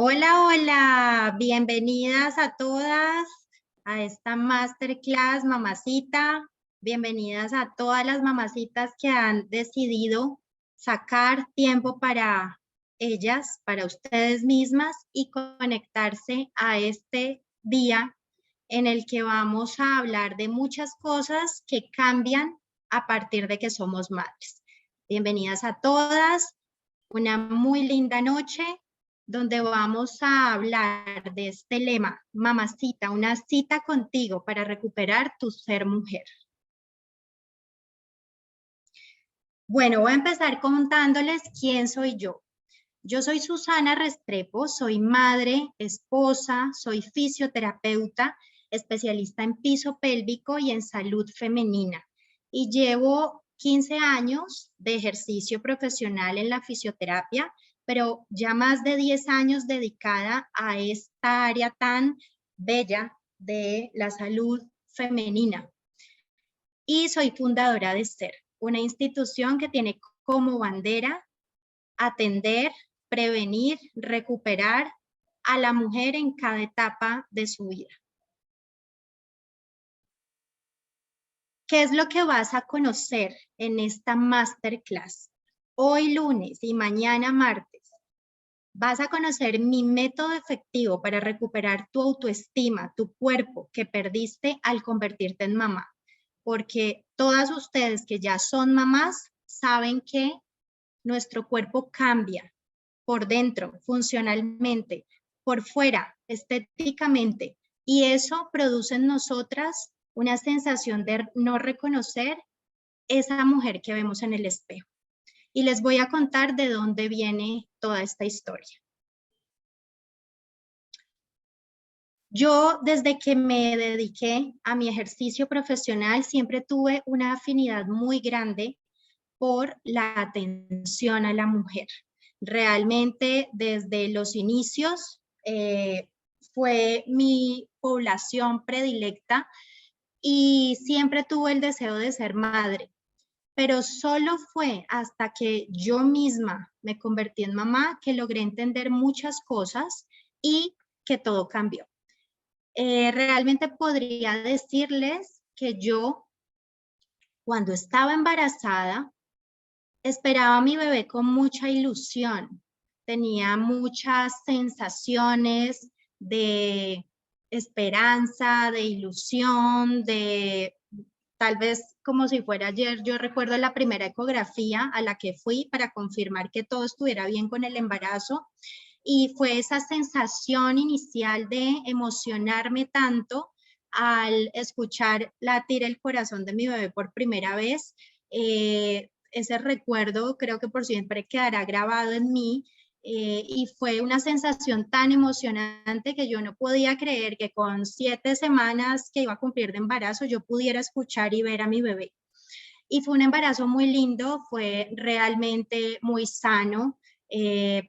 Hola, hola, bienvenidas a todas a esta masterclass Mamacita. Bienvenidas a todas las mamacitas que han decidido sacar tiempo para ellas, para ustedes mismas y conectarse a este día en el que vamos a hablar de muchas cosas que cambian a partir de que somos madres. Bienvenidas a todas, una muy linda noche donde vamos a hablar de este lema, mamacita, una cita contigo para recuperar tu ser mujer. Bueno, voy a empezar contándoles quién soy yo. Yo soy Susana Restrepo, soy madre, esposa, soy fisioterapeuta, especialista en piso pélvico y en salud femenina. Y llevo 15 años de ejercicio profesional en la fisioterapia, pero ya más de 10 años dedicada a esta área tan bella de la salud femenina. Y soy fundadora de SER, una institución que tiene como bandera atender, prevenir, recuperar a la mujer en cada etapa de su vida. ¿Qué es lo que vas a conocer en esta masterclass? Hoy lunes y mañana martes vas a conocer mi método efectivo para recuperar tu autoestima, tu cuerpo que perdiste al convertirte en mamá. Porque todas ustedes que ya son mamás saben que nuestro cuerpo cambia por dentro, funcionalmente, por fuera, estéticamente, y eso produce en nosotras una sensación de no reconocer esa mujer que vemos en el espejo. Y les voy a contar de dónde viene toda esta historia. Yo, desde que me dediqué a mi ejercicio profesional, siempre tuve una afinidad muy grande por la atención a la mujer. Realmente desde los inicios fue mi población predilecta y siempre tuve el deseo de ser madre, pero solo fue hasta que yo misma me convertí en mamá que logré entender muchas cosas y que todo cambió. Realmente podría decirles que yo, cuando estaba embarazada, esperaba a mi bebé con mucha ilusión, tenía muchas sensaciones de esperanza, de ilusión, de tal vez como si fuera ayer. Yo recuerdo la primera ecografía a la que fui para confirmar que todo estuviera bien con el embarazo y fue esa sensación inicial de emocionarme tanto al escuchar latir el corazón de mi bebé por primera vez. Ese recuerdo creo que por siempre quedará grabado en mí y fue una sensación tan emocionante que yo no podía creer que con 7 semanas que iba a cumplir de embarazo yo pudiera escuchar y ver a mi bebé. Y fue un embarazo muy lindo, fue realmente muy sano.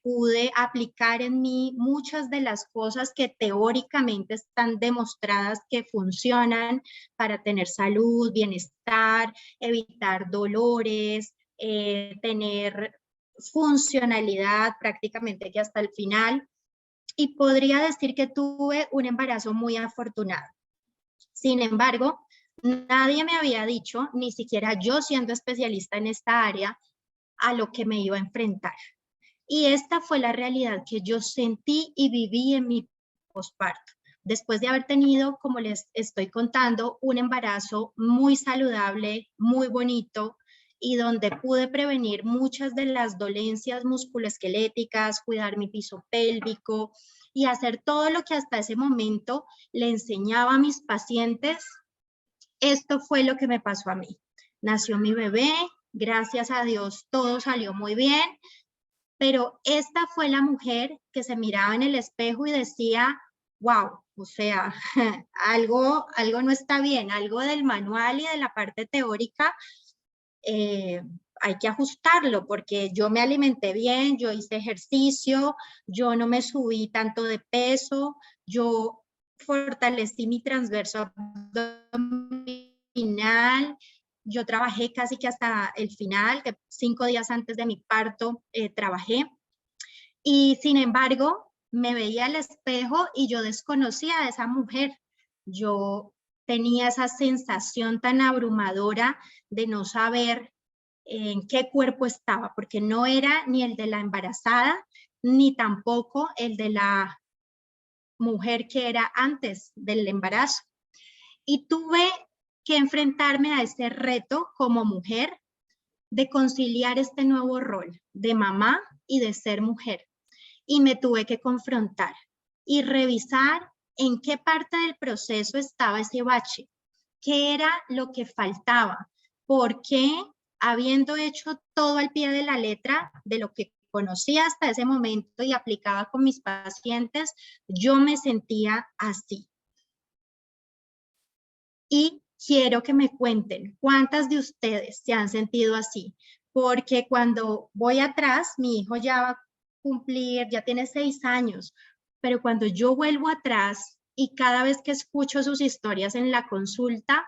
Pude aplicar en mí muchas de las cosas que teóricamente están demostradas que funcionan para tener salud, bienestar, evitar dolores, tener funcionalidad prácticamente que hasta el final. Y podría decir que tuve un embarazo muy afortunado. Sin embargo, nadie me había dicho, ni siquiera yo siendo especialista en esta área, a lo que me iba a enfrentar. Y esta fue la realidad que yo sentí y viví en mi posparto. Después de haber tenido, como les estoy contando, un embarazo muy saludable, muy bonito, y donde pude prevenir muchas de las dolencias musculoesqueléticas, cuidar mi piso pélvico y hacer todo lo que hasta ese momento le enseñaba a mis pacientes. Esto fue lo que me pasó a mí. Nació mi bebé, gracias a Dios todo salió muy bien, pero esta fue la mujer que se miraba en el espejo y decía, wow, o sea, algo no está bien, algo del manual y de la parte teórica hay que ajustarlo porque yo me alimenté bien, yo hice ejercicio, yo no me subí tanto de peso, yo fortalecí mi transverso abdominal, yo trabajé casi que hasta el final, que 5 días antes de mi parto trabajé. Y sin embargo, me veía al espejo y yo desconocía a esa mujer. Yo tenía esa sensación tan abrumadora de no saber en qué cuerpo estaba, porque no era ni el de la embarazada, ni tampoco el de la mujer que era antes del embarazo. Y tuve que enfrentarme a ese reto como mujer de conciliar este nuevo rol de mamá y de ser mujer. Y me tuve que confrontar y revisar en qué parte del proceso estaba ese bache, qué era lo que faltaba, por qué, habiendo hecho todo al pie de la letra de lo que conocía hasta ese momento y aplicaba con mis pacientes, yo me sentía así. Y quiero que me cuenten cuántas de ustedes se han sentido así, porque cuando voy atrás, mi hijo ya va a cumplir, ya tiene 6 años, pero cuando yo vuelvo atrás y cada vez que escucho sus historias en la consulta,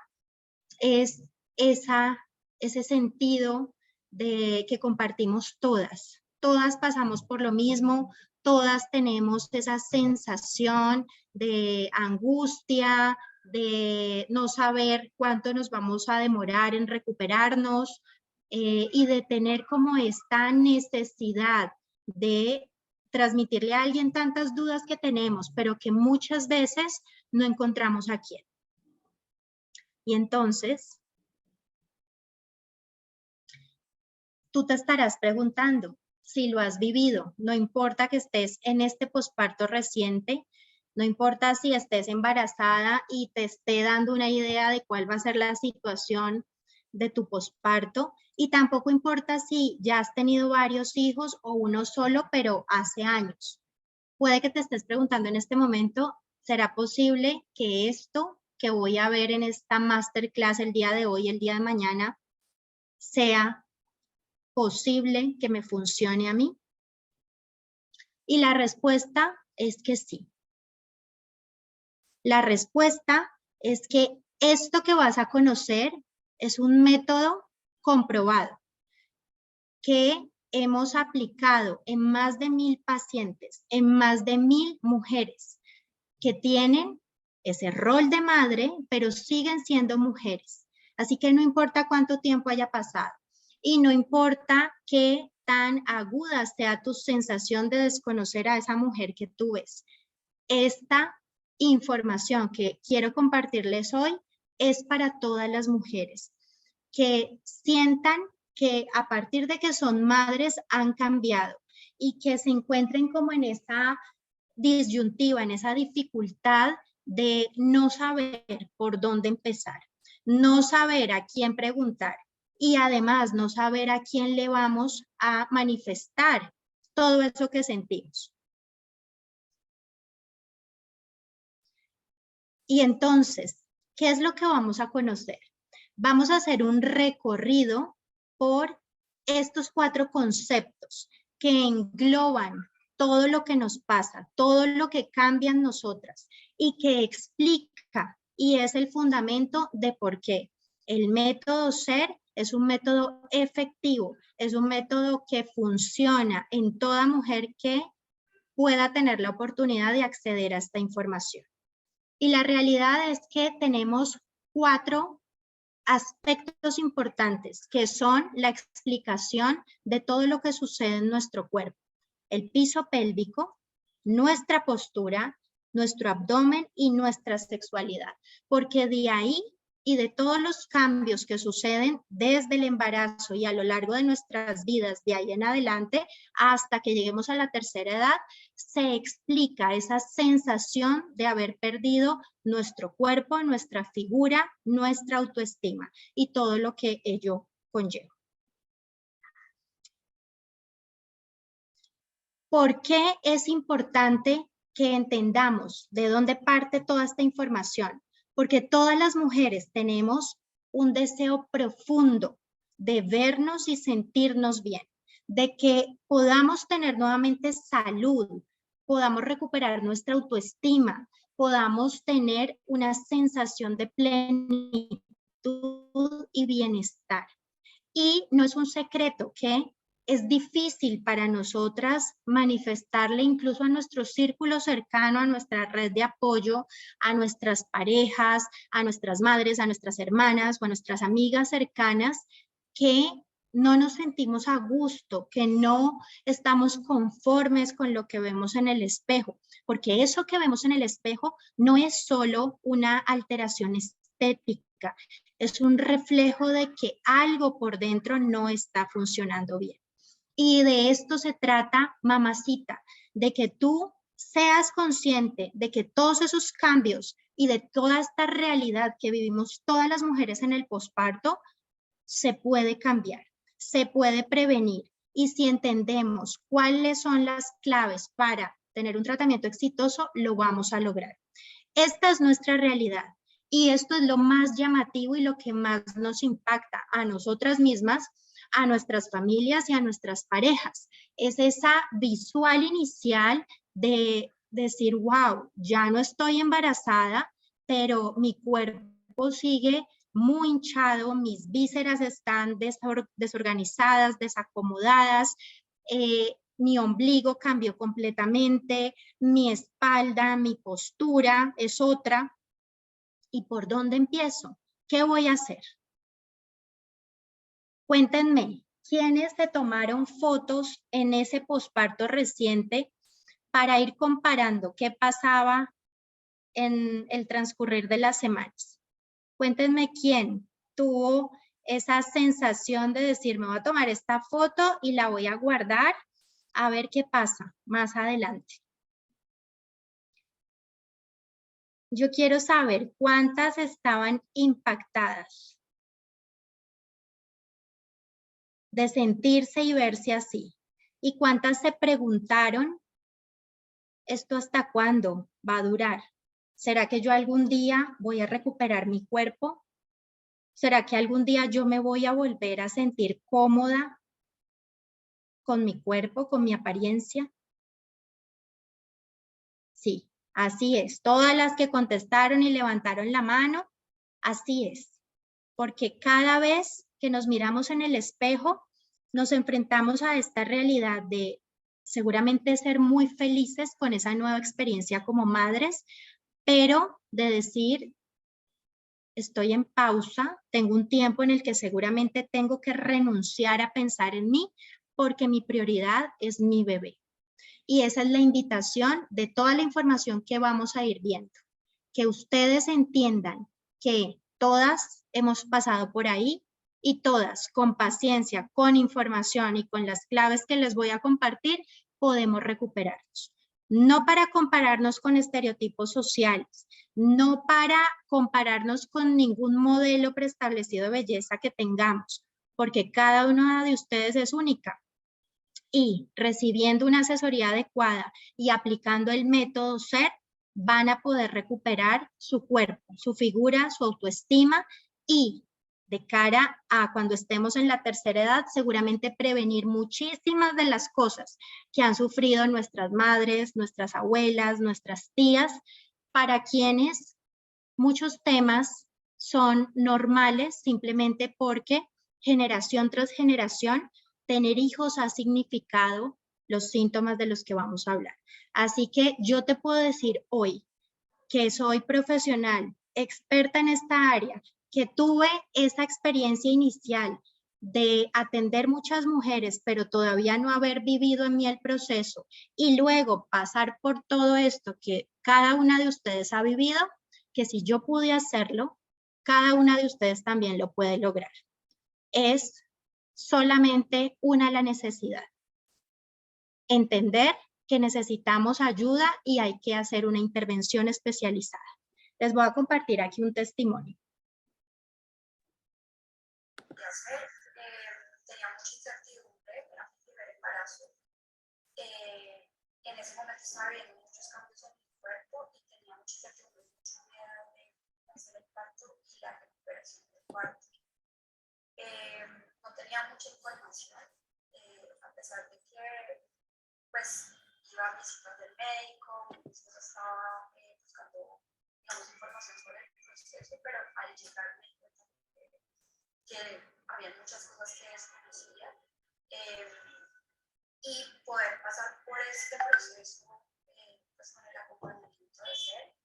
es ese sentido de que compartimos todas. Todas pasamos por lo mismo, todas tenemos esa sensación de angustia, de no saber cuánto nos vamos a demorar en recuperarnos y de tener como esta necesidad de transmitirle a alguien tantas dudas que tenemos, pero que muchas veces no encontramos a quién. Y entonces, tú te estarás preguntando si lo has vivido, no importa que estés en este posparto reciente, no importa si estés embarazada y te esté dando una idea de cuál va a ser la situación de tu posparto, y tampoco importa si ya has tenido varios hijos o uno solo, pero hace años. Puede que te estés preguntando en este momento, ¿será posible que esto que voy a ver en esta masterclass el día de hoy, el día de mañana, sea posible que me funcione a mí? Y la respuesta es que sí. La respuesta es que esto que vas a conocer es un método comprobado que hemos aplicado en más de 1000 pacientes, en más de 1000 mujeres que tienen ese rol de madre, pero siguen siendo mujeres. Así que no importa cuánto tiempo haya pasado y no importa qué tan aguda sea tu sensación de desconocer a esa mujer que tú ves. Esta información que quiero compartirles hoy es para todas las mujeres que sientan que a partir de que son madres han cambiado y que se encuentren como en esa disyuntiva, en esa dificultad de no saber por dónde empezar, no saber a quién preguntar y además no saber a quién le vamos a manifestar todo eso que sentimos. Y entonces, ¿qué es lo que vamos a conocer? Vamos a hacer un recorrido por estos 4 conceptos que engloban todo lo que nos pasa, todo lo que cambia en nosotras y que explica y es el fundamento de por qué el método SER es un método efectivo, es un método que funciona en toda mujer que pueda tener la oportunidad de acceder a esta información. Y la realidad es que tenemos 4 aspectos importantes que son la explicación de todo lo que sucede en nuestro cuerpo. El piso pélvico, nuestra postura, nuestro abdomen y nuestra sexualidad. Porque de ahí y de todos los cambios que suceden desde el embarazo y a lo largo de nuestras vidas, de ahí en adelante, hasta que lleguemos a la tercera edad, se explica esa sensación de haber perdido nuestro cuerpo, nuestra figura, nuestra autoestima y todo lo que ello conlleva. ¿Por qué es importante que entendamos de dónde parte toda esta información? Porque todas las mujeres tenemos un deseo profundo de vernos y sentirnos bien, de que podamos tener nuevamente salud, podamos recuperar nuestra autoestima, podamos tener una sensación de plenitud y bienestar. Y no es un secreto que es difícil para nosotras manifestarle incluso a nuestro círculo cercano, a nuestra red de apoyo, a nuestras parejas, a nuestras madres, a nuestras hermanas o a nuestras amigas cercanas, que no nos sentimos a gusto, que no estamos conformes con lo que vemos en el espejo, porque eso que vemos en el espejo no es solo una alteración estética, es un reflejo de que algo por dentro no está funcionando bien. Y de esto se trata, mamacita, de que tú seas consciente de que todos esos cambios y de toda esta realidad que vivimos todas las mujeres en el posparto, se puede cambiar, se puede prevenir. Y si entendemos cuáles son las claves para tener un tratamiento exitoso, lo vamos a lograr. Esta es nuestra realidad. Y esto es lo más llamativo y lo que más nos impacta a nosotras mismas, a nuestras familias y a nuestras parejas. Es esa visual inicial de decir, wow, ya no estoy embarazada, pero mi cuerpo sigue muy hinchado, mis vísceras están desorganizadas, desacomodadas, mi ombligo cambió completamente, mi espalda, mi postura es otra. ¿Y por dónde empiezo? ¿Qué voy a hacer? Cuéntenme, ¿quiénes se tomaron fotos en ese posparto reciente para ir comparando qué pasaba en el transcurrir de las semanas? Cuéntenme quién tuvo esa sensación de decir, me voy a tomar esta foto y la voy a guardar a ver qué pasa más adelante. Yo quiero saber cuántas estaban impactadas de sentirse y verse así. ¿Y cuántas se preguntaron, esto hasta cuándo va a durar? ¿Será que yo algún día voy a recuperar mi cuerpo? ¿Será que algún día yo me voy a volver a sentir cómoda con mi cuerpo, con mi apariencia? Sí, así es. Todas las que contestaron y levantaron la mano, así es. Porque cada vez que nos miramos en el espejo, nos enfrentamos a esta realidad de seguramente ser muy felices con esa nueva experiencia como madres, pero de decir, estoy en pausa, tengo un tiempo en el que seguramente tengo que renunciar a pensar en mí porque mi prioridad es mi bebé. Y esa es la invitación de toda la información que vamos a ir viendo. Que ustedes entiendan que todas hemos pasado por ahí y todas con paciencia, con información y con las claves que les voy a compartir, podemos recuperarnos. No para compararnos con estereotipos sociales, no para compararnos con ningún modelo preestablecido de belleza que tengamos, porque cada una de ustedes es única. Y recibiendo una asesoría adecuada y aplicando el método SER, van a poder recuperar su cuerpo, su figura, su autoestima y de cara a cuando estemos en la tercera edad, seguramente prevenir muchísimas de las cosas que han sufrido nuestras madres, nuestras abuelas, nuestras tías, para quienes muchos temas son normales simplemente porque generación tras generación tener hijos ha significado los síntomas de los que vamos a hablar. Así que yo te puedo decir hoy que soy profesional, experta en esta área, que tuve esa experiencia inicial de atender muchas mujeres, pero todavía no haber vivido en mí el proceso y luego pasar por todo esto que cada una de ustedes ha vivido, que si yo pude hacerlo, cada una de ustedes también lo puede lograr. Es solamente una la necesidad. Entender que necesitamos ayuda y hay que hacer una intervención especializada. Les voy a compartir aquí un testimonio. Tenía mucha incertidumbre, era mi primer embarazo. En ese momento estaba viendo muchos cambios en mi cuerpo y tenía mucha incertidumbre, mucho miedo de hacer el parto y la recuperación del parto. No tenía mucha información, a pesar de que pues iba a visitas del médico, estaba buscando digamos, información sobre el proceso, pero al llegar me di cuenta que había muchas cosas que desconocía. y poder pasar por este proceso pues con el acompañamiento de ser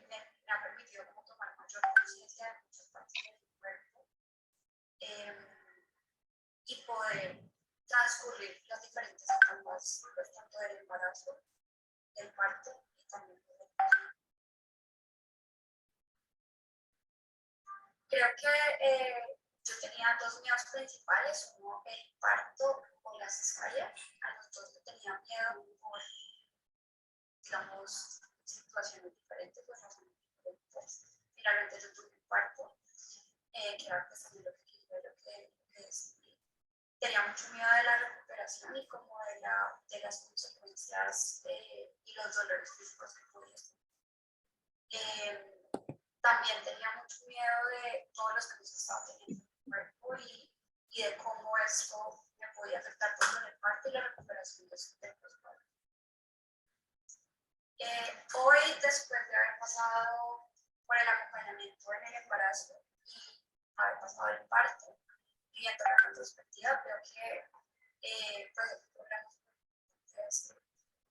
me ha permitido como tomar mayor conciencia de muchas partes de mi cuerpo y poder transcurrir las diferentes etapas pues, tanto del embarazo, del parto y también del parto. Creo que yo tenía dos miedos principales, uno el parto o la cesárea. A los dos le tenía miedo por, digamos, situaciones diferentes, pues razones diferentes. Finalmente yo tuve un parto, que era pues también lo que quería, lo que decidí. Tenía mucho miedo de la recuperación y como de las consecuencias y los dolores físicos que podía tener. También tenía mucho miedo de todos los cambios que estaba teniendo en mi cuerpo y de cómo esto me podía afectar tanto en el parto y la recuperación del posparto. Hoy, después de haber pasado por el acompañamiento en el embarazo y haber pasado el parto, y viendo la retrospectiva, creo que pues, el programa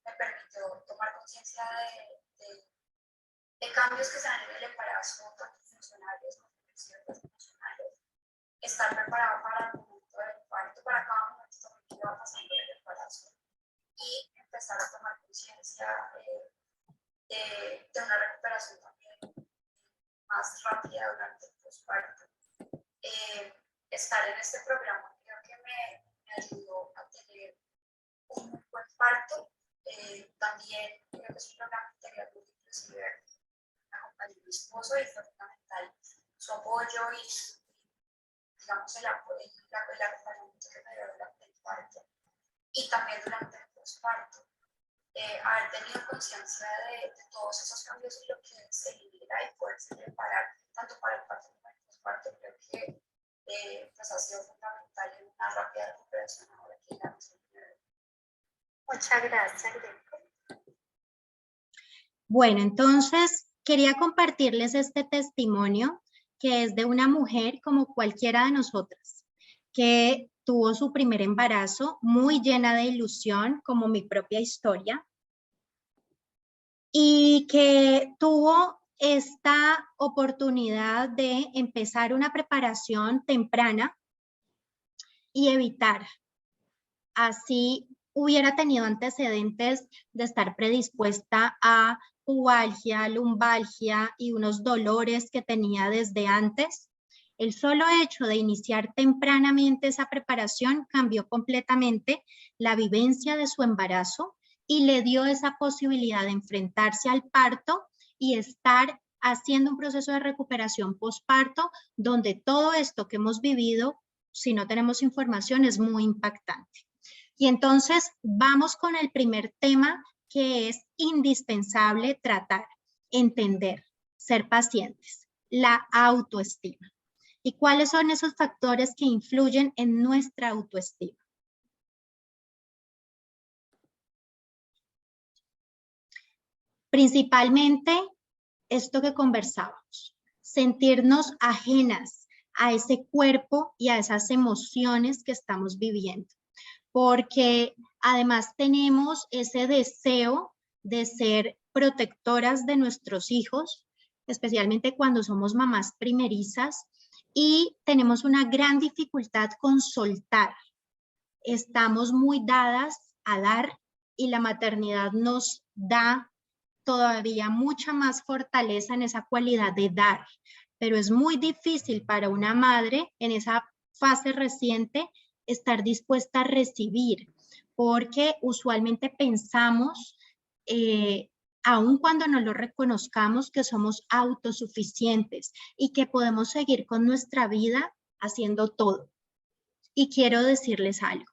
me permitió tomar conciencia de cambios que se dan en el embarazo, tanto funcionales como emocionales, estar preparado para el momento del parto, para cada momento también que va pasando en el embarazo y empezar a tomar conciencia de una recuperación también más rápida durante el posparto. Estar en este programa creo que me ayudó a tener un buen parto. También creo que es un programa integral que inclusive acompañó a mi esposo y fue fundamental su apoyo y digamos el acompañamiento que me dio durante el parto y también durante el posparto. Haber tenido conciencia de todos esos cambios y lo que se genera y poderse preparar tanto para el parto como el posparto, creo que pues ha sido fundamental en una rápida recuperación ahora que ya no se puede. Muchas gracias, Greco. Bueno, entonces quería compartirles este testimonio que es de una mujer como cualquiera de nosotras, que tuvo su primer embarazo muy llena de ilusión, como mi propia historia, y que tuvo esta oportunidad de empezar una preparación temprana y evitar, así hubiera tenido antecedentes de estar predispuesta a pubalgia, lumbalgia y unos dolores que tenía desde antes. El solo hecho de iniciar tempranamente esa preparación cambió completamente la vivencia de su embarazo y le dio esa posibilidad de enfrentarse al parto y estar haciendo un proceso de recuperación postparto donde todo esto que hemos vivido, si no tenemos información, es muy impactante. Y entonces vamos con el primer tema que es indispensable tratar, entender, ser pacientes, la autoestima. ¿Y cuáles son esos factores que influyen en nuestra autoestima? Principalmente esto que conversábamos, sentirnos ajenas a ese cuerpo y a esas emociones que estamos viviendo. Porque además tenemos ese deseo de ser protectoras de nuestros hijos, especialmente cuando somos mamás primerizas, y tenemos una gran dificultad con soltar. Estamos muy dadas a dar y la maternidad nos da todavía mucha más fortaleza en esa cualidad de dar, pero es muy difícil para una madre en esa fase reciente estar dispuesta a recibir, porque usualmente pensamos, aun cuando no lo reconozcamos, que somos autosuficientes y que podemos seguir con nuestra vida haciendo todo. Y quiero decirles algo.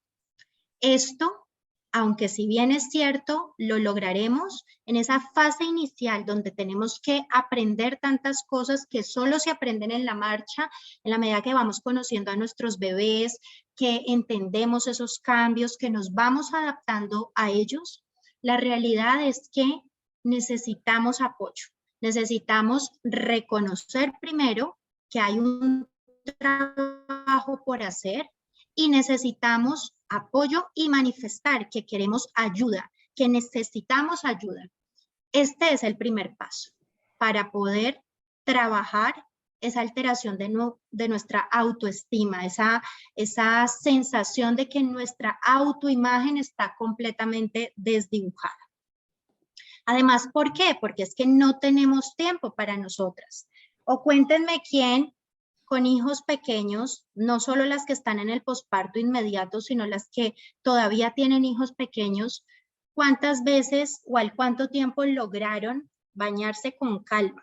Esto, aunque si bien es cierto, lo lograremos en esa fase inicial donde tenemos que aprender tantas cosas que solo se aprenden en la marcha, en la medida que vamos conociendo a nuestros bebés, que entendemos esos cambios, que nos vamos adaptando a ellos. La realidad es que necesitamos apoyo, necesitamos reconocer primero que hay un trabajo por hacer y necesitamos apoyo y manifestar que queremos ayuda, que necesitamos ayuda. Este es el primer paso para poder trabajar esa alteración de nuestra autoestima, esa sensación de que nuestra autoimagen está completamente desdibujada. Además, ¿por qué? Porque es que no tenemos tiempo para nosotras. O cuéntenme quién con hijos pequeños, no solo las que están en el posparto inmediato, sino las que todavía tienen hijos pequeños, ¿cuántas veces o al cuánto tiempo lograron bañarse con calma?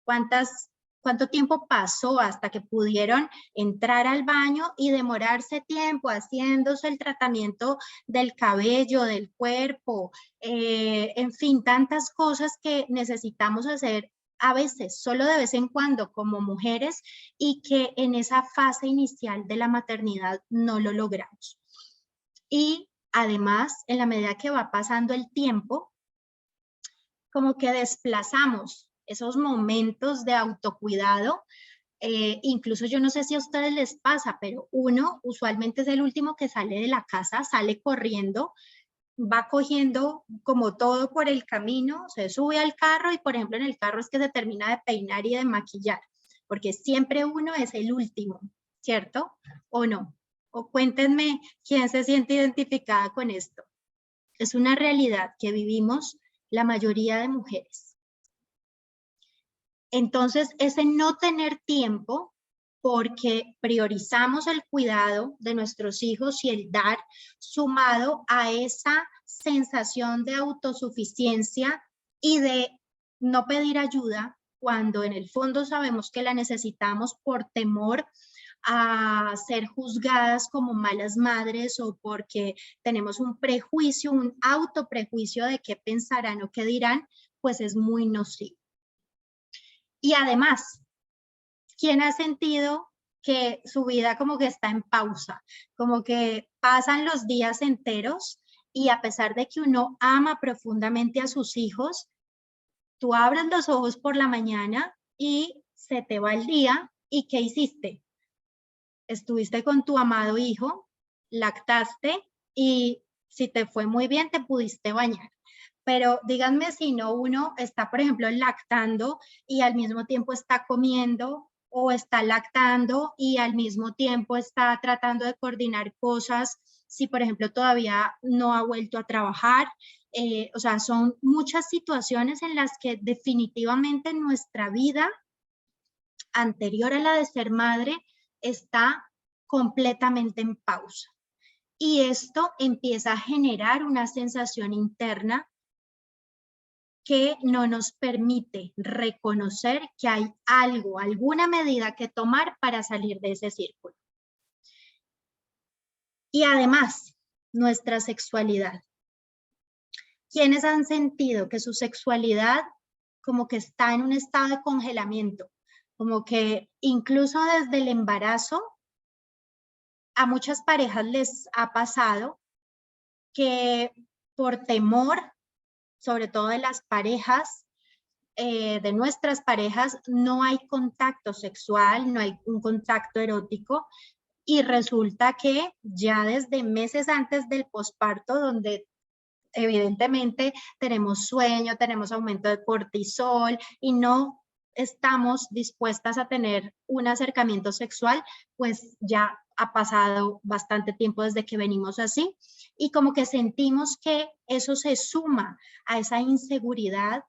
¿Cuánto tiempo pasó hasta que pudieron entrar al baño y demorarse tiempo haciéndose el tratamiento del cabello, del cuerpo, en fin, tantas cosas que necesitamos hacer a veces, solo de vez en cuando como mujeres y que en esa fase inicial de la maternidad no lo logramos. Y además, en la medida que va pasando el tiempo, como que desplazamos esos momentos de autocuidado. Incluso yo no sé si a ustedes les pasa, pero uno usualmente es el último que sale de la casa, sale corriendo, va cogiendo como todo por el camino, se sube al carro y por ejemplo en el carro es que se termina de peinar y de maquillar, porque siempre uno es el último, ¿cierto? ¿O no? O cuéntenme quién se siente identificada con esto. Es una realidad que vivimos la mayoría de mujeres. Entonces, ese no tener tiempo porque priorizamos el cuidado de nuestros hijos y el dar, sumado a esa sensación de autosuficiencia y de no pedir ayuda cuando en el fondo sabemos que la necesitamos por temor a ser juzgadas como malas madres o porque tenemos un prejuicio, un autoprejuicio de qué pensarán o qué dirán, pues es muy nocivo. Y además, ¿quién ha sentido que su vida como que está en pausa? Como que pasan los días enteros y a pesar de que uno ama profundamente a sus hijos, tú abres los ojos por la mañana y se te va el día. ¿Y qué hiciste? Estuviste con tu amado hijo, lactaste y si te fue muy bien te pudiste bañar. Pero díganme si no uno está, por ejemplo, lactando y al mismo tiempo está comiendo o está lactando y al mismo tiempo está tratando de coordinar cosas, si por ejemplo todavía no ha vuelto a trabajar. O sea, son muchas situaciones en las que definitivamente nuestra vida anterior a la de ser madre está completamente en pausa. Y esto empieza a generar una sensación interna que no nos permite reconocer que hay algo, alguna medida que tomar para salir de ese círculo. Y además, nuestra sexualidad. ¿Quiénes han sentido que su sexualidad como que está en un estado de congelamiento? Como que incluso desde el embarazo, a muchas parejas les ha pasado que por temor, sobre todo de las parejas, de nuestras parejas, no hay contacto sexual, no hay un contacto erótico y resulta que ya desde meses antes del posparto, donde evidentemente tenemos sueño, tenemos aumento de cortisol y no estamos dispuestas a tener un acercamiento sexual, pues ya ha pasado bastante tiempo desde que venimos así y como que sentimos que eso se suma a esa inseguridad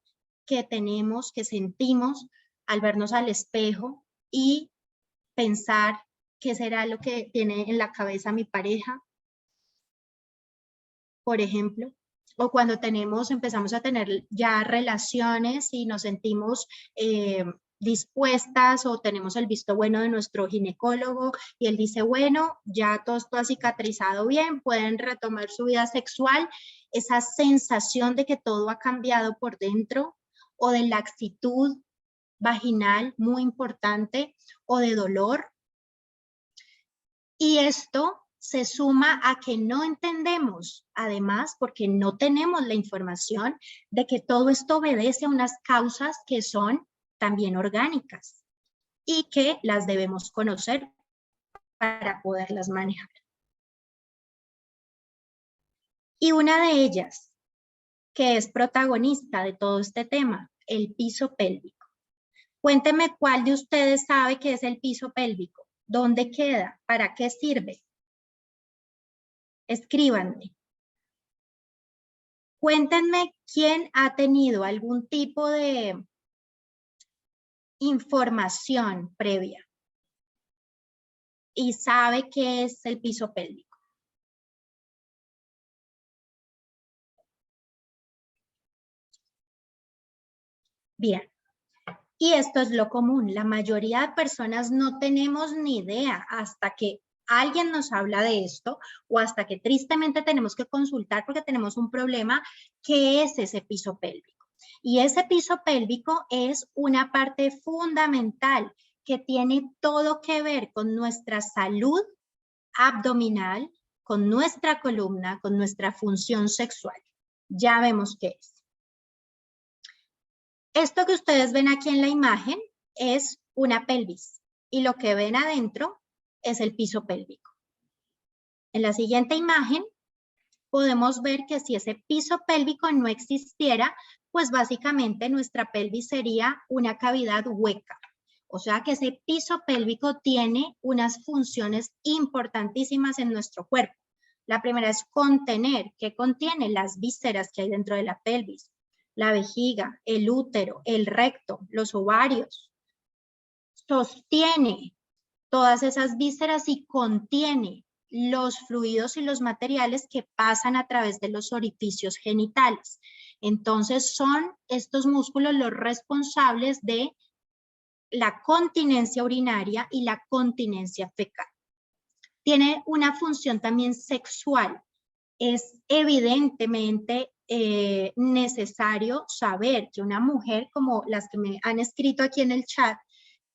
que tenemos, que sentimos al vernos al espejo y pensar qué será lo que tiene en la cabeza mi pareja, por ejemplo. O cuando empezamos a tener ya relaciones y nos sentimos dispuestas o tenemos el visto bueno de nuestro ginecólogo y él dice, bueno, ya todo esto ha cicatrizado bien, pueden retomar su vida sexual, esa sensación de que todo ha cambiado por dentro o de laxitud vaginal muy importante o de dolor. Y esto se suma a que no entendemos, además, porque no tenemos la información de que todo esto obedece a unas causas que son también orgánicas y que las debemos conocer para poderlas manejar. Y una de ellas, que es protagonista de todo este tema, el piso pélvico. Cuénteme cuál de ustedes sabe qué es el piso pélvico. ¿Dónde queda? ¿Para qué sirve? Escríbanme. Cuéntenme quién ha tenido algún tipo de información previa y sabe qué es el piso pélvico. Bien. Y esto es lo común. La mayoría de personas no tenemos ni idea hasta que alguien nos habla de esto o hasta que tristemente tenemos que consultar porque tenemos un problema. ¿Qué es ese piso pélvico? Y ese piso pélvico es una parte fundamental que tiene todo que ver con nuestra salud abdominal, con nuestra columna, con nuestra función sexual. Ya vemos qué es. Esto que ustedes ven aquí en la imagen es una pelvis y lo que ven adentro es el piso pélvico. En la siguiente imagen podemos ver que si ese piso pélvico no existiera, pues básicamente nuestra pelvis sería una cavidad hueca. O sea que ese piso pélvico tiene unas funciones importantísimas en nuestro cuerpo. La primera es contener. ¿Qué contiene? Las vísceras que hay dentro de la pelvis, la vejiga, el útero, el recto, los ovarios. Sostiene todas esas vísceras y contiene los fluidos y los materiales que pasan a través de los orificios genitales. Entonces son estos músculos los responsables de la continencia urinaria y la continencia fecal. Tiene una función también sexual. Es evidentemente necesario saber que una mujer, como las que me han escrito aquí en el chat,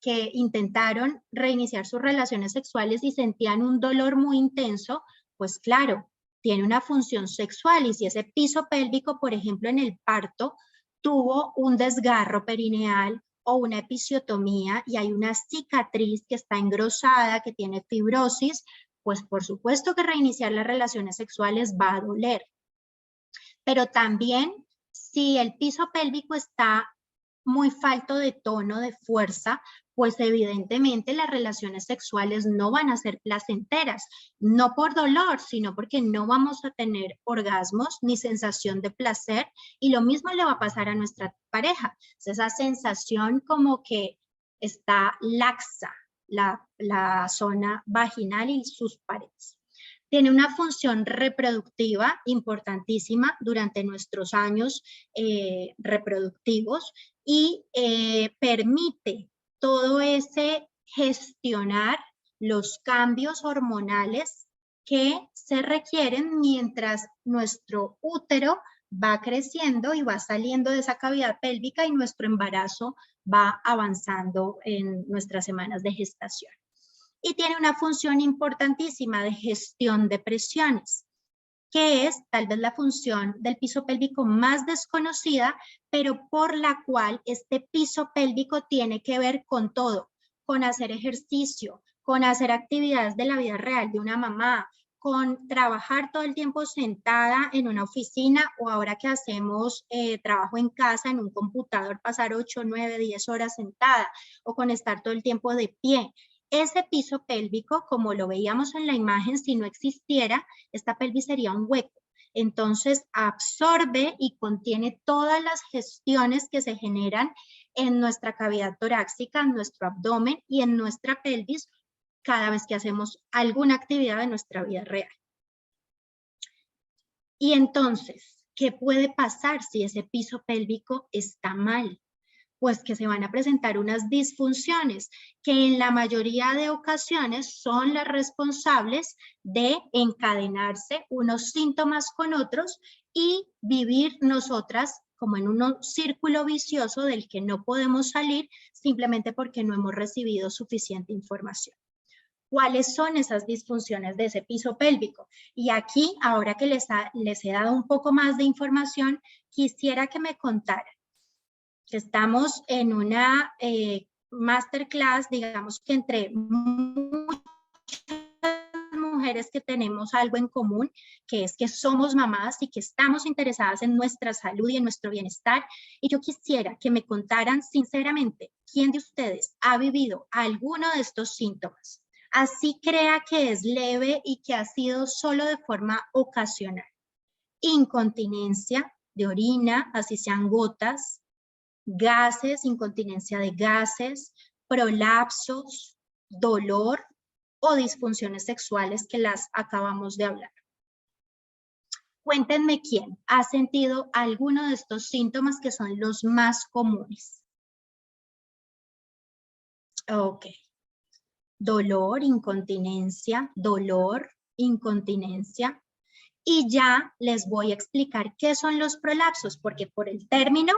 que intentaron reiniciar sus relaciones sexuales y sentían un dolor muy intenso, pues claro, tiene una función sexual y si ese piso pélvico, por ejemplo, en el parto, tuvo un desgarro perineal o una episiotomía y hay una cicatriz que está engrosada, que tiene fibrosis, pues por supuesto que reiniciar las relaciones sexuales va a doler. Pero también si el piso pélvico está muy falto de tono, de fuerza, pues evidentemente las relaciones sexuales no van a ser placenteras, no por dolor, sino porque no vamos a tener orgasmos ni sensación de placer y lo mismo le va a pasar a nuestra pareja. Esa sensación como que está laxa la zona vaginal y sus paredes. Tiene una función reproductiva importantísima durante nuestros años reproductivos y permite todo ese gestionar los cambios hormonales que se requieren mientras nuestro útero va creciendo y va saliendo de esa cavidad pélvica y nuestro embarazo va avanzando en nuestras semanas de gestación. Y tiene una función importantísima de gestión de presiones, que es tal vez la función del piso pélvico más desconocida, pero por la cual este piso pélvico tiene que ver con todo, con hacer ejercicio, con hacer actividades de la vida real de una mamá, con trabajar todo el tiempo sentada en una oficina o ahora que hacemos trabajo en casa en un computador, pasar 8, 9, 10 horas sentada o con estar todo el tiempo de pie. Ese piso pélvico, como lo veíamos en la imagen, si no existiera, esta pelvis sería un hueco. Entonces absorbe y contiene todas las gestiones que se generan en nuestra cavidad torácica, en nuestro abdomen y en nuestra pelvis cada vez que hacemos alguna actividad de nuestra vida real. Y entonces, ¿qué puede pasar si ese piso pélvico está mal? Pues que se van a presentar unas disfunciones que en la mayoría de ocasiones son las responsables de encadenarse unos síntomas con otros y vivir nosotras como en un círculo vicioso del que no podemos salir simplemente porque no hemos recibido suficiente información. ¿Cuáles son esas disfunciones de ese piso pélvico? Y aquí, ahora que les he dado un poco más de información, quisiera que me contaran. Estamos en una masterclass, digamos que entre muchas mujeres que tenemos algo en común, que es que somos mamás y que estamos interesadas en nuestra salud y en nuestro bienestar. Y yo quisiera que me contaran sinceramente, ¿quién de ustedes ha vivido alguno de estos síntomas? Así crea que es leve y que ha sido solo de forma ocasional. Incontinencia de orina, así sean gotas, gases, incontinencia de gases, prolapsos, dolor o disfunciones sexuales que las acabamos de hablar. Cuéntenme quién ha sentido alguno de estos síntomas que son los más comunes. Ok. Dolor, incontinencia, dolor, incontinencia. Y ya les voy a explicar qué son los prolapsos, porque por el término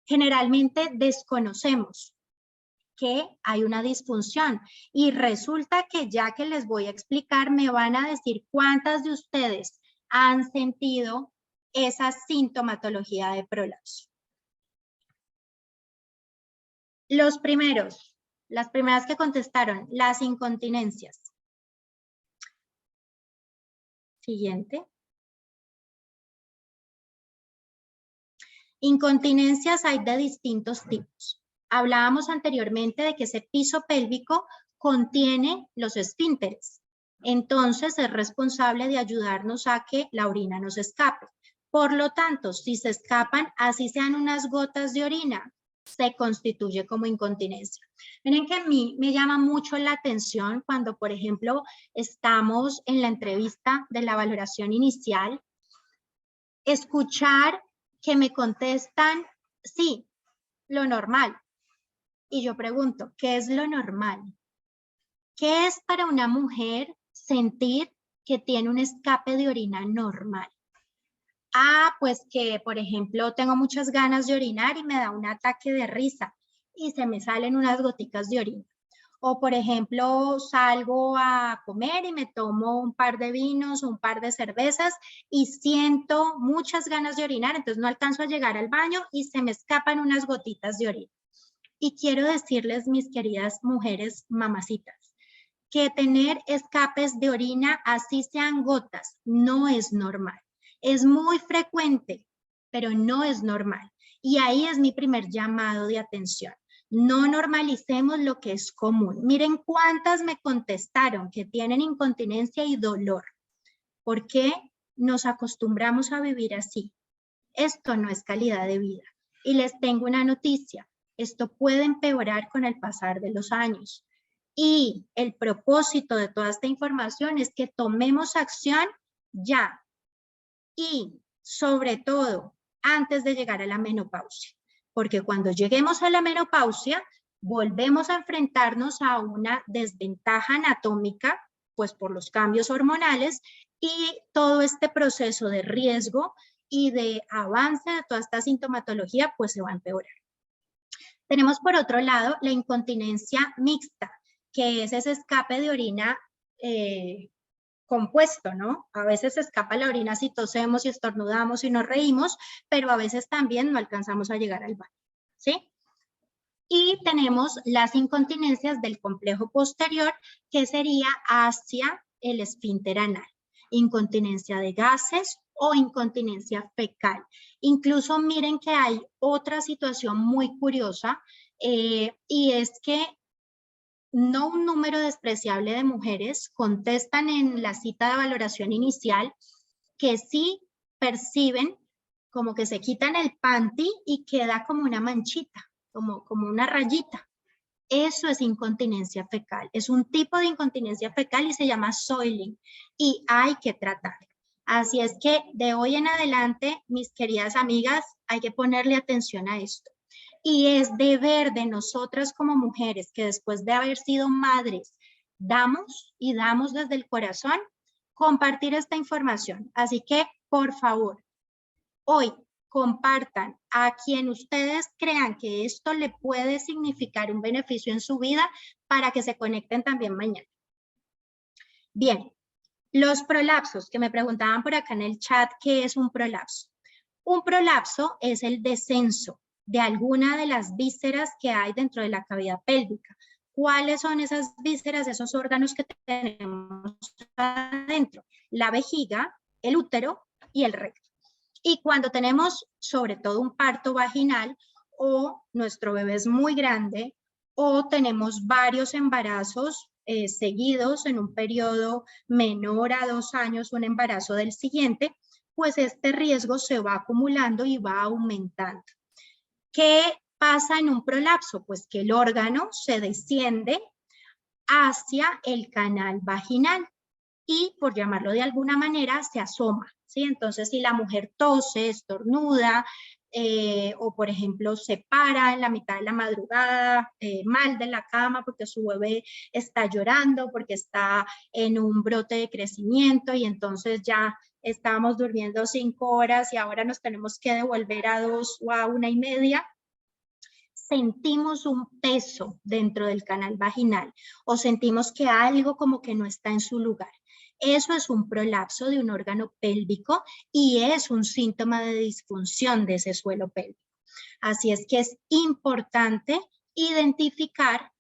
generalmente desconocemos que hay una disfunción. Y resulta que ya que les voy a explicar, me van a decir cuántas de ustedes han sentido esa sintomatología de prolapso. Los primeros, las primeras que contestaron, las incontinencias. Siguiente. Incontinencias hay de distintos tipos. Hablábamos anteriormente de que ese piso pélvico contiene los esfínteres. Entonces es responsable de ayudarnos a que la orina nos escape. Por lo tanto, si se escapan, así sean unas gotas de orina, se constituye como incontinencia. Miren que a mí me llama mucho la atención cuando, por ejemplo, estamos en la entrevista de la valoración inicial, escuchar que me contestan, sí, lo normal. Y yo pregunto, ¿qué es lo normal? ¿Qué es para una mujer sentir que tiene un escape de orina normal? Ah, pues que, por ejemplo, tengo muchas ganas de orinar y me da un ataque de risa y se me salen unas goticas de orina. O, por ejemplo, salgo a comer y me tomo un par de vinos o un par de cervezas y siento muchas ganas de orinar, entonces no alcanzo a llegar al baño y se me escapan unas gotitas de orina. Y quiero decirles, mis queridas mujeres mamacitas, que tener escapes de orina, así sean gotas, no es normal. Es muy frecuente, pero no es normal. Y ahí es mi primer llamado de atención. No normalicemos lo que es común. Miren cuántas me contestaron que tienen incontinencia y dolor. ¿Por qué nos acostumbramos a vivir así? Esto no es calidad de vida. Y les tengo una noticia. Esto puede empeorar con el pasar de los años. Y el propósito de toda esta información es que tomemos acción ya. Y sobre todo, antes de llegar a la menopausia. Porque cuando lleguemos a la menopausia, volvemos a enfrentarnos a una desventaja anatómica, pues por los cambios hormonales y todo este proceso de riesgo y de avance de toda esta sintomatología, pues se va a empeorar. Tenemos por otro lado la incontinencia mixta, que es ese escape de orina compuesto, ¿no? A veces escapa la orina si tosemos y estornudamos y nos reímos, pero a veces también no alcanzamos a llegar al baño, ¿sí? Y tenemos las incontinencias del complejo posterior, que sería hacia el esfínter anal. Incontinencia de gases o incontinencia fecal. Incluso miren que hay otra situación muy curiosa y es que no un número despreciable de mujeres contestan en la cita de valoración inicial que sí perciben como que se quitan el panty y queda como una manchita, como una rayita. Eso es incontinencia fecal. Es un tipo de incontinencia fecal y se llama soiling y hay que tratarlo. Así es que de hoy en adelante, mis queridas amigas, hay que ponerle atención a esto. Y es deber de nosotras como mujeres que después de haber sido madres, damos y damos desde el corazón compartir esta información. Así que, por favor, hoy compartan a quien ustedes crean que esto le puede significar un beneficio en su vida para que se conecten también mañana. Bien, los prolapsos que me preguntaban por acá en el chat, ¿qué es un prolapso? Un prolapso es el descenso de alguna de las vísceras que hay dentro de la cavidad pélvica. ¿Cuáles son esas vísceras, esos órganos que tenemos adentro? La vejiga, el útero y el recto. Y cuando tenemos sobre todo un parto vaginal o nuestro bebé es muy grande o tenemos varios embarazos seguidos en un periodo menor a 2 años, un embarazo del siguiente, pues este riesgo se va acumulando y va aumentando. ¿Qué pasa en un prolapso? Pues que el órgano se desciende hacia el canal vaginal y, por llamarlo de alguna manera, se asoma, ¿sí? Entonces, si la mujer tose, estornuda, o por ejemplo se para en la mitad de la madrugada, mal de la cama porque su bebé está llorando, porque está en un brote de crecimiento y entonces ya estábamos durmiendo 5 horas y ahora nos tenemos que devolver a 2 o a 1:30, sentimos un peso dentro del canal vaginal o sentimos que algo como que no está en su lugar. Eso es un prolapso de un órgano pélvico y es un síntoma de disfunción de ese suelo pélvico. Así es que es importante identificar,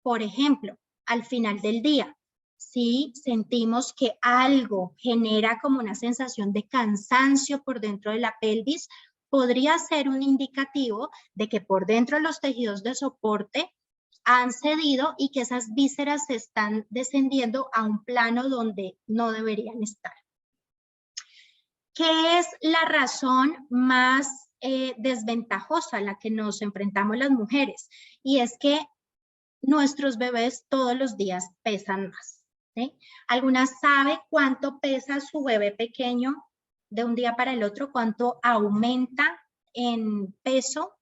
por ejemplo, al final del día, si sentimos que algo genera como una sensación de cansancio por dentro de la pelvis, podría ser un indicativo de que por dentro los tejidos de soporte han cedido y que esas vísceras se están descendiendo a un plano donde no deberían estar. ¿Qué es la razón más desventajosa a la que nos enfrentamos las mujeres? Y es que nuestros bebés todos los días pesan más, ¿sí? ¿Alguna sabe cuánto pesa su bebé pequeño de un día para el otro? ¿Cuánto aumenta en peso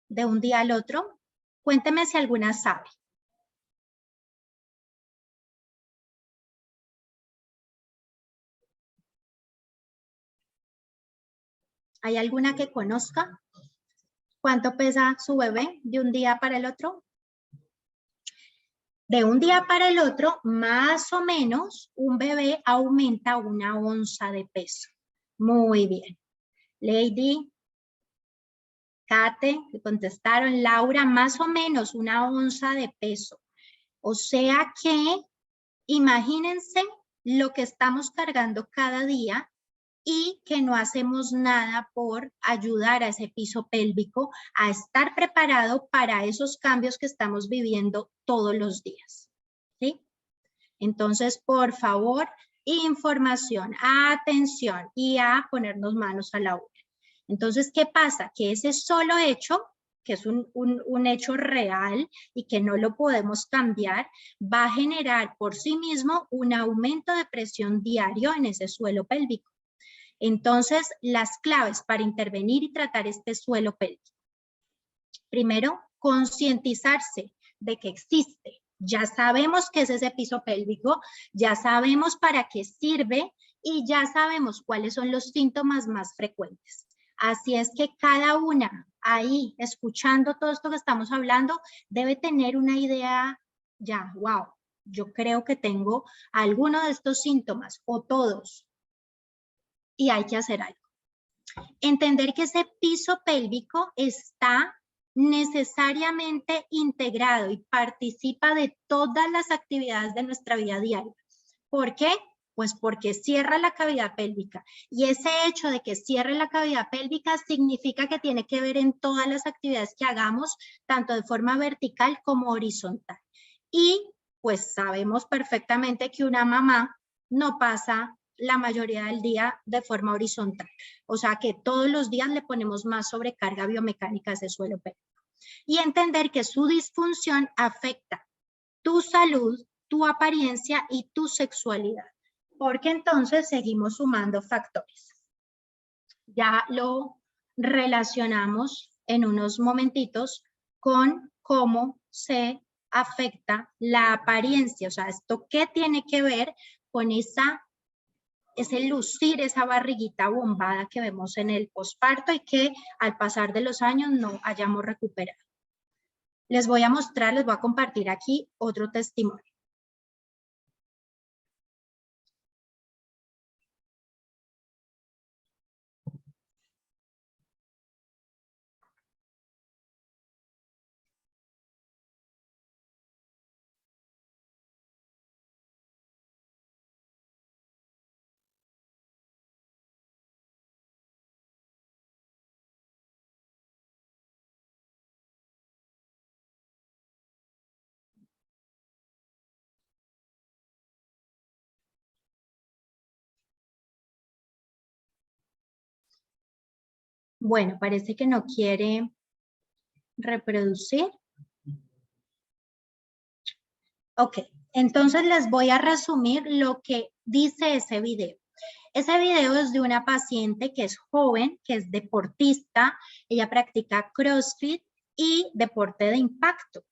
de un día al otro? Cuénteme si alguna sabe. ¿Hay alguna que conozca? ¿Cuánto pesa su bebé de un día para el otro? De un día para el otro, más o menos, un bebé aumenta 1 onza de peso. Muy bien. Lady, Kate, que contestaron, Laura, más o menos 1 onza de peso. O sea que, imagínense lo que estamos cargando cada día y que no hacemos nada por ayudar a ese piso pélvico a estar preparado para esos cambios que estamos viviendo todos los días, ¿sí? Entonces, por favor, información, atención y a ponernos manos a la obra. Entonces, ¿qué pasa? Que ese solo hecho, que es un hecho real y que no lo podemos cambiar, va a generar por sí mismo un aumento de presión diario en ese suelo pélvico. Entonces, las claves para intervenir y tratar este suelo pélvico. Primero, concientizarse de que existe. Ya sabemos qué es ese piso pélvico, ya sabemos para qué sirve y ya sabemos cuáles son los síntomas más frecuentes. Así es que cada una ahí, escuchando todo esto que estamos hablando, debe tener una idea ya, wow, yo creo que tengo alguno de estos síntomas o todos y hay que hacer algo. Entender que ese piso pélvico está necesariamente integrado y participa de todas las actividades de nuestra vida diaria. ¿Por qué? Pues porque cierra la cavidad pélvica y ese hecho de que cierre la cavidad pélvica significa que tiene que ver en todas las actividades que hagamos, tanto de forma vertical como horizontal. Y pues sabemos perfectamente que una mamá no pasa la mayoría del día de forma horizontal. O sea que todos los días le ponemos más sobrecarga biomecánica a ese suelo pélvico. Y entender que su disfunción afecta tu salud, tu apariencia y tu sexualidad. Porque entonces seguimos sumando factores. Ya lo relacionamos en unos momentitos con cómo se afecta la apariencia. O sea, ¿esto qué tiene que ver con ese lucir, esa barriguita bombada que vemos en el posparto y que al pasar de los años no hayamos recuperado? Les voy a mostrar, les voy a compartir aquí otro testimonio. Bueno, parece que no quiere reproducir. Ok, entonces les voy a resumir lo que dice ese video. Ese video es de una paciente que es joven, que es deportista, ella practica CrossFit y deporte de impacto,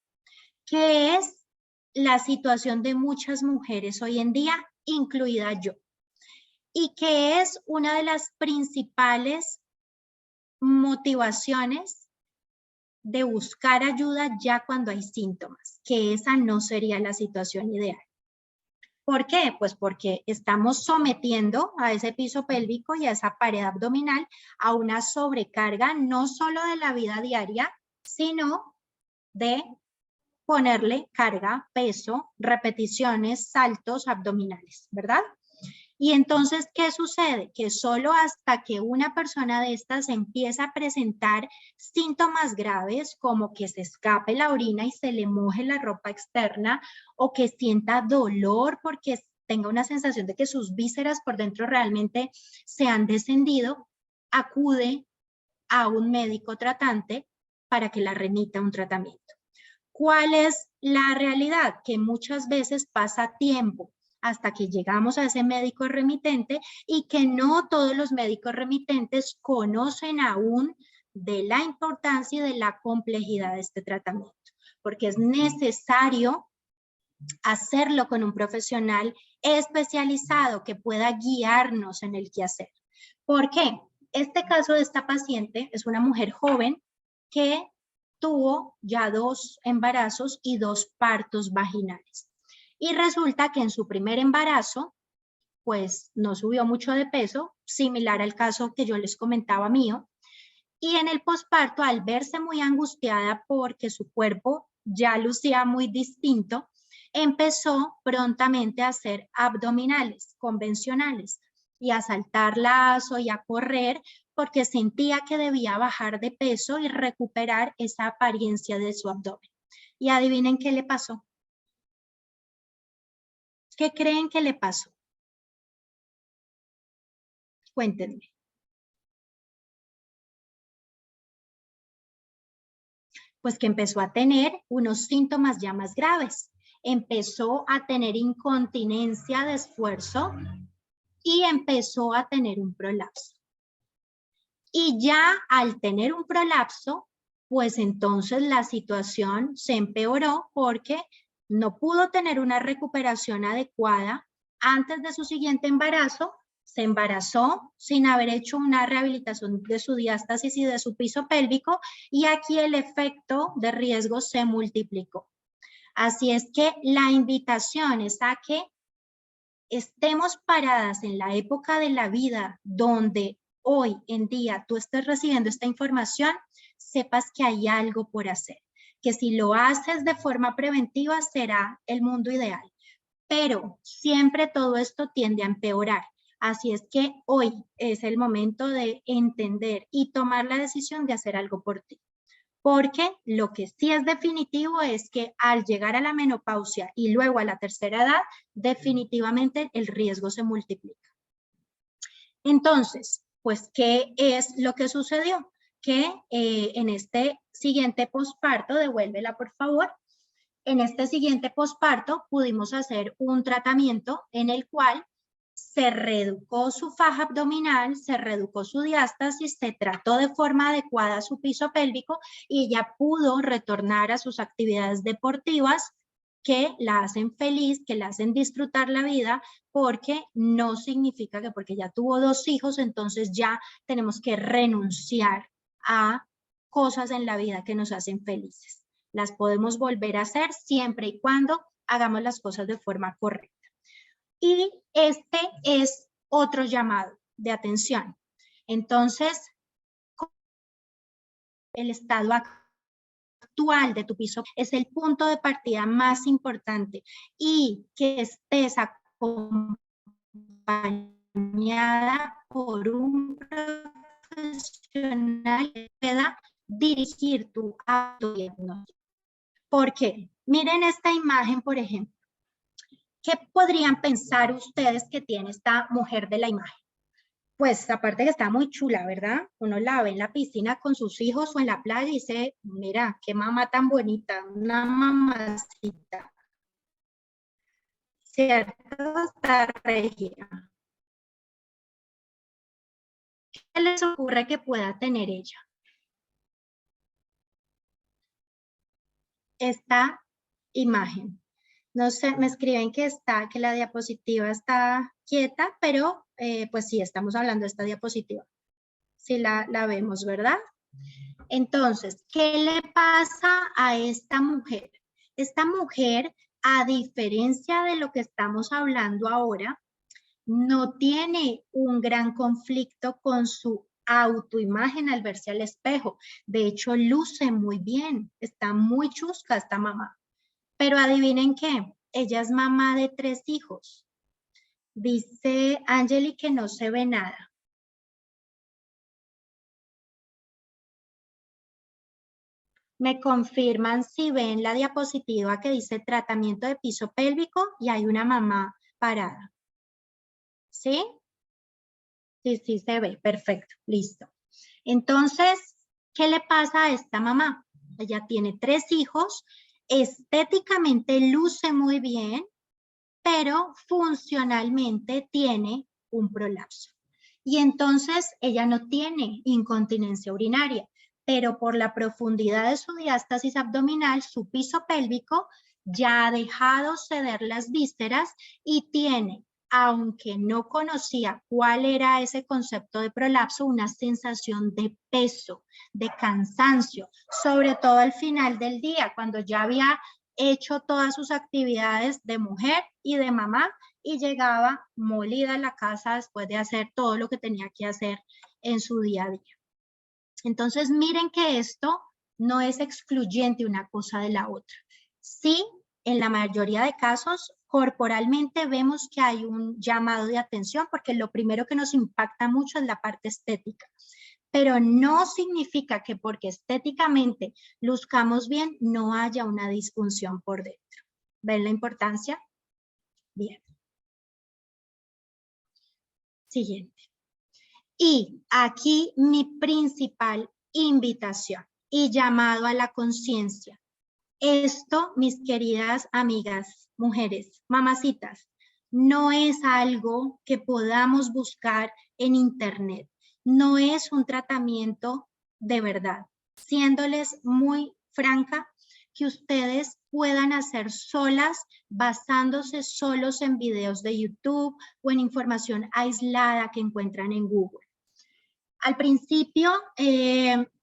que es la situación de muchas mujeres hoy en día, incluida yo, y que es una de las principales motivaciones de buscar ayuda ya cuando hay síntomas, que esa no sería la situación ideal. ¿Por qué? Pues porque estamos sometiendo a ese piso pélvico y a esa pared abdominal a una sobrecarga no solo de la vida diaria, sino de ponerle carga, peso, repeticiones, saltos abdominales, ¿verdad? Y entonces, ¿qué sucede? Que solo hasta que una persona de estas empieza a presentar síntomas graves, como que se escape la orina y se le moje la ropa externa, o que sienta dolor porque tenga una sensación de que sus vísceras por dentro realmente se han descendido, acude a un médico tratante para que la remita a un tratamiento. ¿Cuál es la realidad? Que muchas veces pasa tiempo hasta que llegamos a ese médico remitente y que no todos los médicos remitentes conocen aún de la importancia y de la complejidad de este tratamiento, porque es necesario hacerlo con un profesional especializado que pueda guiarnos en el quehacer. ¿Por qué? Este caso de esta paciente es una mujer joven que tuvo ya 2 embarazos y 2 partos vaginales. Y resulta que en su primer embarazo, pues no subió mucho de peso, similar al caso que yo les comentaba mío. Y en el posparto, al verse muy angustiada porque su cuerpo ya lucía muy distinto, empezó prontamente a hacer abdominales convencionales y a saltar lazo y a correr porque sentía que debía bajar de peso y recuperar esa apariencia de su abdomen. Y adivinen qué le pasó. ¿Qué creen que le pasó? Cuéntenme. Pues que empezó a tener unos síntomas ya más graves. Empezó a tener incontinencia de esfuerzo y empezó a tener un prolapso. Y ya al tener un prolapso, pues entonces la situación se empeoró porque no pudo tener una recuperación adecuada antes de su siguiente embarazo. Se embarazó sin haber hecho una rehabilitación de su diástasis y de su piso pélvico, y aquí el efecto de riesgo se multiplicó. Así es que la invitación es a que estemos paradas en la época de la vida donde hoy en día tú estés recibiendo esta información, sepas que hay algo por hacer, que si lo haces de forma preventiva será el mundo ideal, pero siempre todo esto tiende a empeorar. Así es que hoy es el momento de entender y tomar la decisión de hacer algo por ti. Porque lo que sí es definitivo es que al llegar a la menopausia y luego a la tercera edad, definitivamente el riesgo se multiplica. Entonces, pues, ¿qué es lo que sucedió? Que en este siguiente posparto, devuélvela por favor, en este siguiente posparto pudimos hacer un tratamiento en el cual se reducó su faja abdominal, se reducó su diástasis, se trató de forma adecuada su piso pélvico y ella pudo retornar a sus actividades deportivas que la hacen feliz, que la hacen disfrutar la vida, porque no significa que porque ya tuvo 2 hijos, entonces ya tenemos que renunciar a cosas en la vida que nos hacen felices. Las podemos volver a hacer siempre y cuando hagamos las cosas de forma correcta. Y este es otro llamado de atención. Entonces, el estado actual de tu piso es el punto de partida más importante, y que estés acompañada por un profesional que pueda dirigir tu autodiagnóstico. ¿Por qué? Miren esta imagen, por ejemplo. ¿Qué podrían pensar ustedes que tiene esta mujer de la imagen? pues aparte que está muy chula, ¿verdad? Uno la ve en la piscina con sus hijos o en la playa y dice, mira, qué mamá tan bonita, una mamacita, ¿cierto? Está regia. ¿Qué les ocurre que pueda tener ella? Esta imagen. No sé, me escriben que la diapositiva está quieta, pero pues sí, estamos hablando de esta diapositiva. Sí la vemos, ¿verdad? Entonces, ¿qué le pasa a esta mujer? Esta mujer, a diferencia de lo que estamos hablando ahora, no tiene un gran conflicto con su autoimagen al verse al espejo. De hecho, luce muy bien, está muy chusca esta mamá. Pero adivinen qué, ella es mamá de 3 hijos. Dice Angeli que no se ve nada. Me confirman si ven la diapositiva que dice tratamiento de piso pélvico y hay una mamá parada. ¿Sí? Sí se ve. Perfecto. Listo. Entonces, ¿qué le pasa a esta mamá? Ella tiene 3 hijos, estéticamente luce muy bien, pero funcionalmente tiene un prolapso. Y entonces ella no tiene incontinencia urinaria, pero por la profundidad de su diástasis abdominal, su piso pélvico ya ha dejado ceder las vísceras y tiene, aunque no conocía cuál era ese concepto de prolapso, una sensación de peso, de cansancio, sobre todo al final del día, cuando ya había hecho todas sus actividades de mujer y de mamá y llegaba molida a la casa después de hacer todo lo que tenía que hacer en su día a día. Entonces miren que esto no es excluyente una cosa de la otra. Sí, en la mayoría de casos, corporalmente vemos que hay un llamado de atención porque lo primero que nos impacta mucho es la parte estética. Pero no significa que porque estéticamente luzcamos bien, no haya una disfunción por dentro. ¿Ven la importancia? Bien. Siguiente. Y aquí mi principal invitación y llamado a la conciencia. Esto, mis queridas amigas, mujeres, mamacitas, no es algo que podamos buscar en internet. No es un tratamiento de verdad. Siéndoles muy franca, que ustedes puedan hacer solas, basándose solos en videos de YouTube o en información aislada que encuentran en Google. Al principio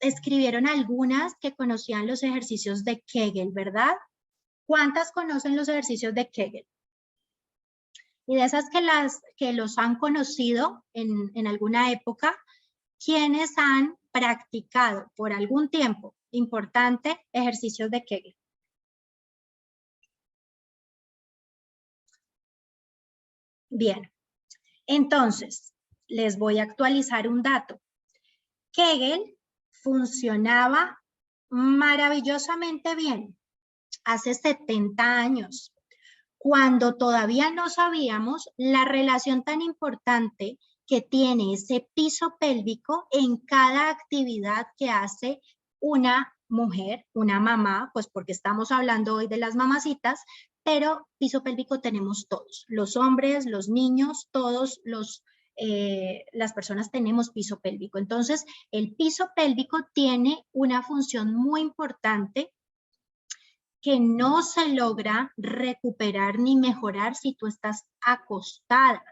escribieron algunas que conocían los ejercicios de Kegel, ¿verdad? ¿Cuántas conocen los ejercicios de Kegel? Y de esas que los han conocido en alguna época, ¿quiénes han practicado por algún tiempo importante ejercicios de Kegel? Bien, entonces les voy a actualizar un dato. Kegel funcionaba maravillosamente bien hace 70 años, cuando todavía no sabíamos la relación tan importante que tiene ese piso pélvico en cada actividad que hace una mujer, una mamá, pues porque estamos hablando hoy de las mamacitas, pero piso pélvico tenemos todos, los hombres, los niños, todos las personas tenemos piso pélvico. Entonces, el piso pélvico tiene una función muy importante que no se logra recuperar ni mejorar si tú estás acostada,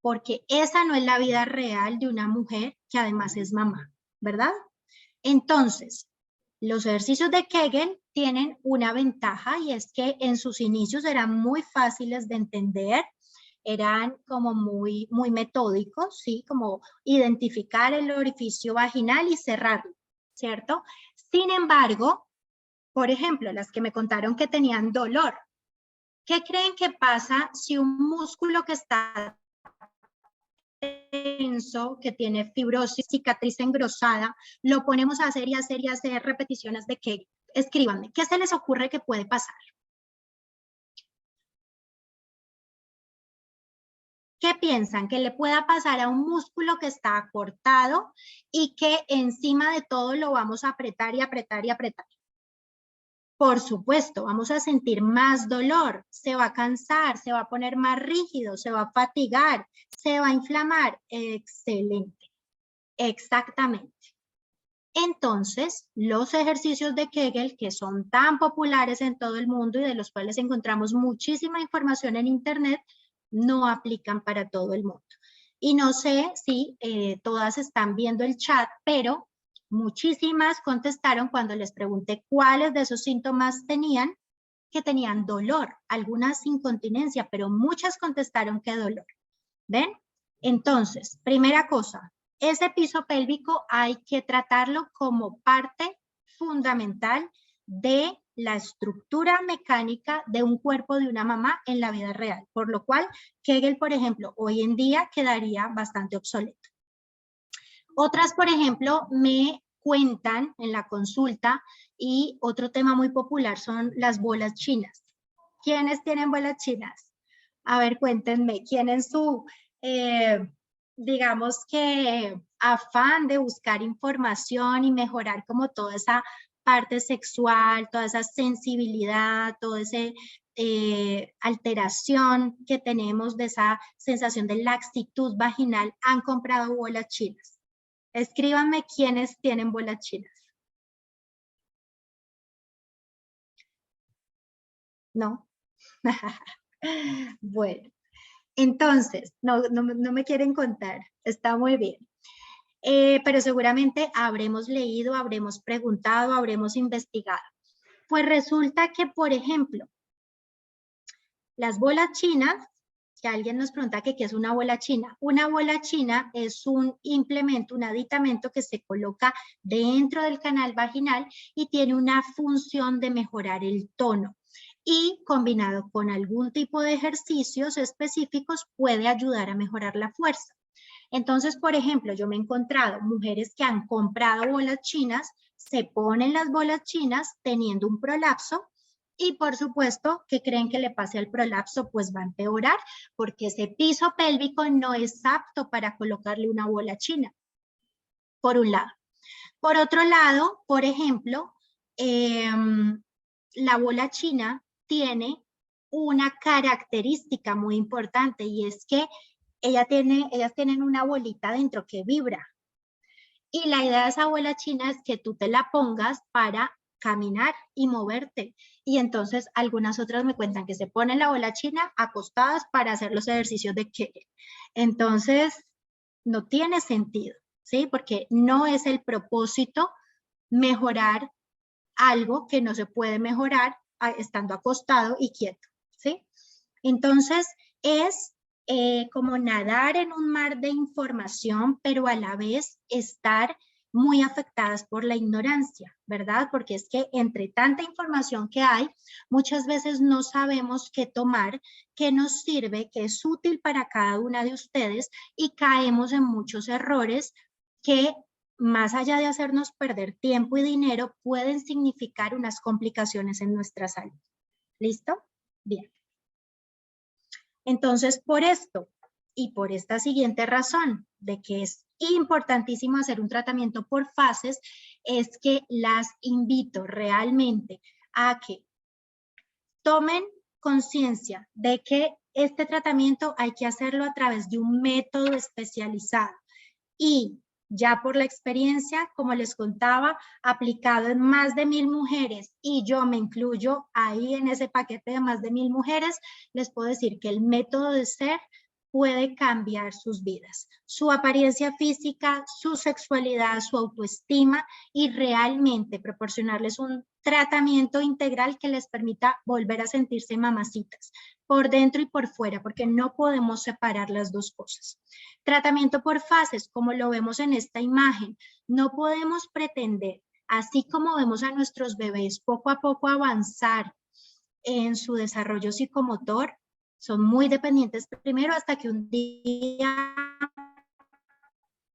porque esa no es la vida real de una mujer que además es mamá, ¿verdad? Entonces, los ejercicios de Kegel tienen una ventaja y es que en sus inicios eran muy fáciles de entender, eran como muy metódicos, ¿sí? Como identificar el orificio vaginal y cerrarlo, ¿cierto? Sin embargo, por ejemplo, las que me contaron que tenían dolor. ¿Qué creen que pasa si un músculo que está tenso, que tiene fibrosis, cicatriz engrosada, lo ponemos a hacer y hacer y hacer repeticiones de Kegel? Escríbanme, ¿qué se les ocurre que puede pasar? ¿Qué piensan? Que le pueda pasar a un músculo que está acortado y que encima de todo lo vamos a apretar y apretar y apretar. Por supuesto, vamos a sentir más dolor, se va a cansar, se va a poner más rígido, se va a fatigar, se va a inflamar. Excelente, exactamente. Entonces, los ejercicios de Kegel, que son tan populares en todo el mundo y de los cuales encontramos muchísima información en Internet, no aplican para todo el mundo. Y no sé si todas están viendo el chat, pero muchísimas contestaron cuando les pregunté cuáles de esos síntomas tenían, que tenían dolor, algunas incontinencia, pero muchas contestaron que dolor. ¿Ven? Entonces, primera cosa, ese piso pélvico hay que tratarlo como parte fundamental de la estructura mecánica de un cuerpo de una mamá en la vida real, por lo cual Kegel, por ejemplo, hoy en día quedaría bastante obsoleto. Otras, por ejemplo, me cuentan en la consulta, y otro tema muy popular son las bolas chinas. ¿Quiénes tienen bolas chinas? A ver, cuéntenme, ¿quién en su, digamos que, afán de buscar información y mejorar como toda esa parte sexual, toda esa sensibilidad, toda esa alteración que tenemos de esa sensación de laxitud vaginal, han comprado bolas chinas? Escríbanme quiénes tienen bolas chinas. ¿No? Bueno, entonces, no me quieren contar, está muy bien. Pero seguramente habremos leído, habremos preguntado, habremos investigado. Pues resulta que, por ejemplo, las bolas chinas, que alguien nos pregunta que qué es una bola china. Una bola china es un implemento, un aditamento que se coloca dentro del canal vaginal y tiene una función de mejorar el tono. Y combinado con algún tipo de ejercicios específicos puede ayudar a mejorar la fuerza. Entonces, por ejemplo, yo me he encontrado mujeres que han comprado bolas chinas, se ponen las bolas chinas teniendo un prolapso y por supuesto, ¿qué creen que le pase al prolapso? Pues va a empeorar porque ese piso pélvico no es apto para colocarle una bola china, por un lado. Por otro lado, por ejemplo, la bola china tiene una característica muy importante y es que ellas tienen una bolita dentro que vibra. Y la idea de esa bola china es que tú te la pongas para caminar y moverte. Y entonces algunas otras me cuentan que se ponen la bola china acostadas para hacer los ejercicios de Kegel. Entonces, no tiene sentido, ¿sí? Porque no es el propósito mejorar algo que no se puede mejorar estando acostado y quieto, ¿sí? Entonces, es como nadar en un mar de información, pero a la vez estar muy afectadas por la ignorancia, ¿verdad? Porque es que entre tanta información que hay, muchas veces no sabemos qué tomar, qué nos sirve, qué es útil para cada una de ustedes y caemos en muchos errores que, más allá de hacernos perder tiempo y dinero, pueden significar unas complicaciones en nuestra salud. ¿Listo? Bien. Entonces, por esto y por esta siguiente razón de que es importantísimo hacer un tratamiento por fases, es que las invito realmente a que tomen conciencia de que este tratamiento hay que hacerlo a través de un método especializado y ya por la experiencia, como les contaba, aplicado en más de 1000 mujeres y yo me incluyo ahí en ese paquete de más de 1000 mujeres, les puedo decir que el método de ser puede cambiar sus vidas, su apariencia física, su sexualidad, su autoestima y realmente proporcionarles un tratamiento integral que les permita volver a sentirse mamacitas por dentro y por fuera, porque no podemos separar las dos cosas. Tratamiento por fases, como lo vemos en esta imagen. No podemos pretender, así como vemos a nuestros bebés poco a poco avanzar en su desarrollo psicomotor, son muy dependientes primero hasta que un día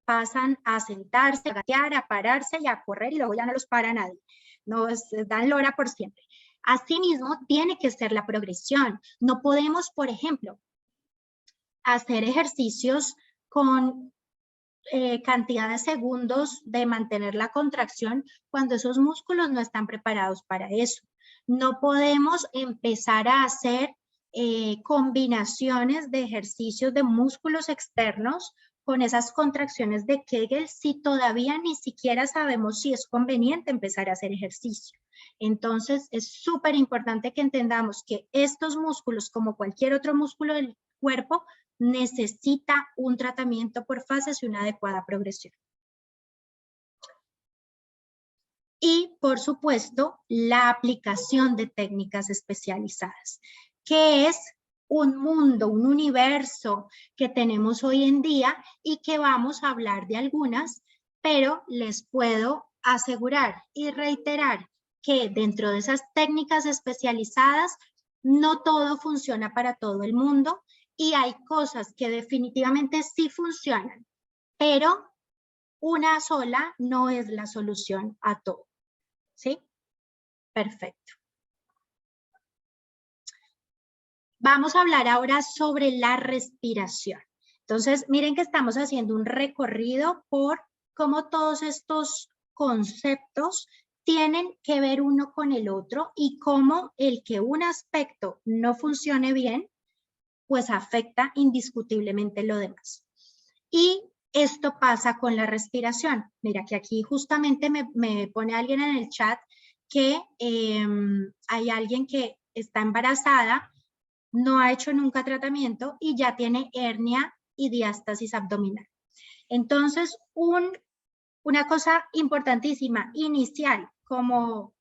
pasan a sentarse, a gatear, a pararse y a correr y luego ya no los para nadie. Nos dan lora por siempre. Asimismo, tiene que ser la progresión. No podemos, por ejemplo, hacer ejercicios con cantidad de segundos de mantener la contracción cuando esos músculos no están preparados para eso. No podemos empezar a hacer combinaciones de ejercicios de músculos externos con esas contracciones de Kegel si todavía ni siquiera sabemos si es conveniente empezar a hacer ejercicio. Entonces es súper importante que entendamos que estos músculos, como cualquier otro músculo del cuerpo, necesita un tratamiento por fases y una adecuada progresión. Y, por supuesto, la aplicación de técnicas especializadas, que es un mundo, un universo que tenemos hoy en día y que vamos a hablar de algunas, pero les puedo asegurar y reiterar que dentro de esas técnicas especializadas no todo funciona para todo el mundo y hay cosas que definitivamente sí funcionan, pero una sola no es la solución a todo. ¿Sí? Perfecto. Vamos a hablar ahora sobre la respiración. Entonces, miren que estamos haciendo un recorrido por cómo todos estos conceptos tienen que ver uno con el otro y cómo el que un aspecto no funcione bien, pues afecta indiscutiblemente lo demás. Y esto pasa con la respiración. Mira que aquí justamente me pone alguien en el chat que hay alguien que está embarazada, no ha hecho nunca tratamiento y ya tiene hernia y diástasis abdominal. Entonces, una cosa importantísima, inicial, como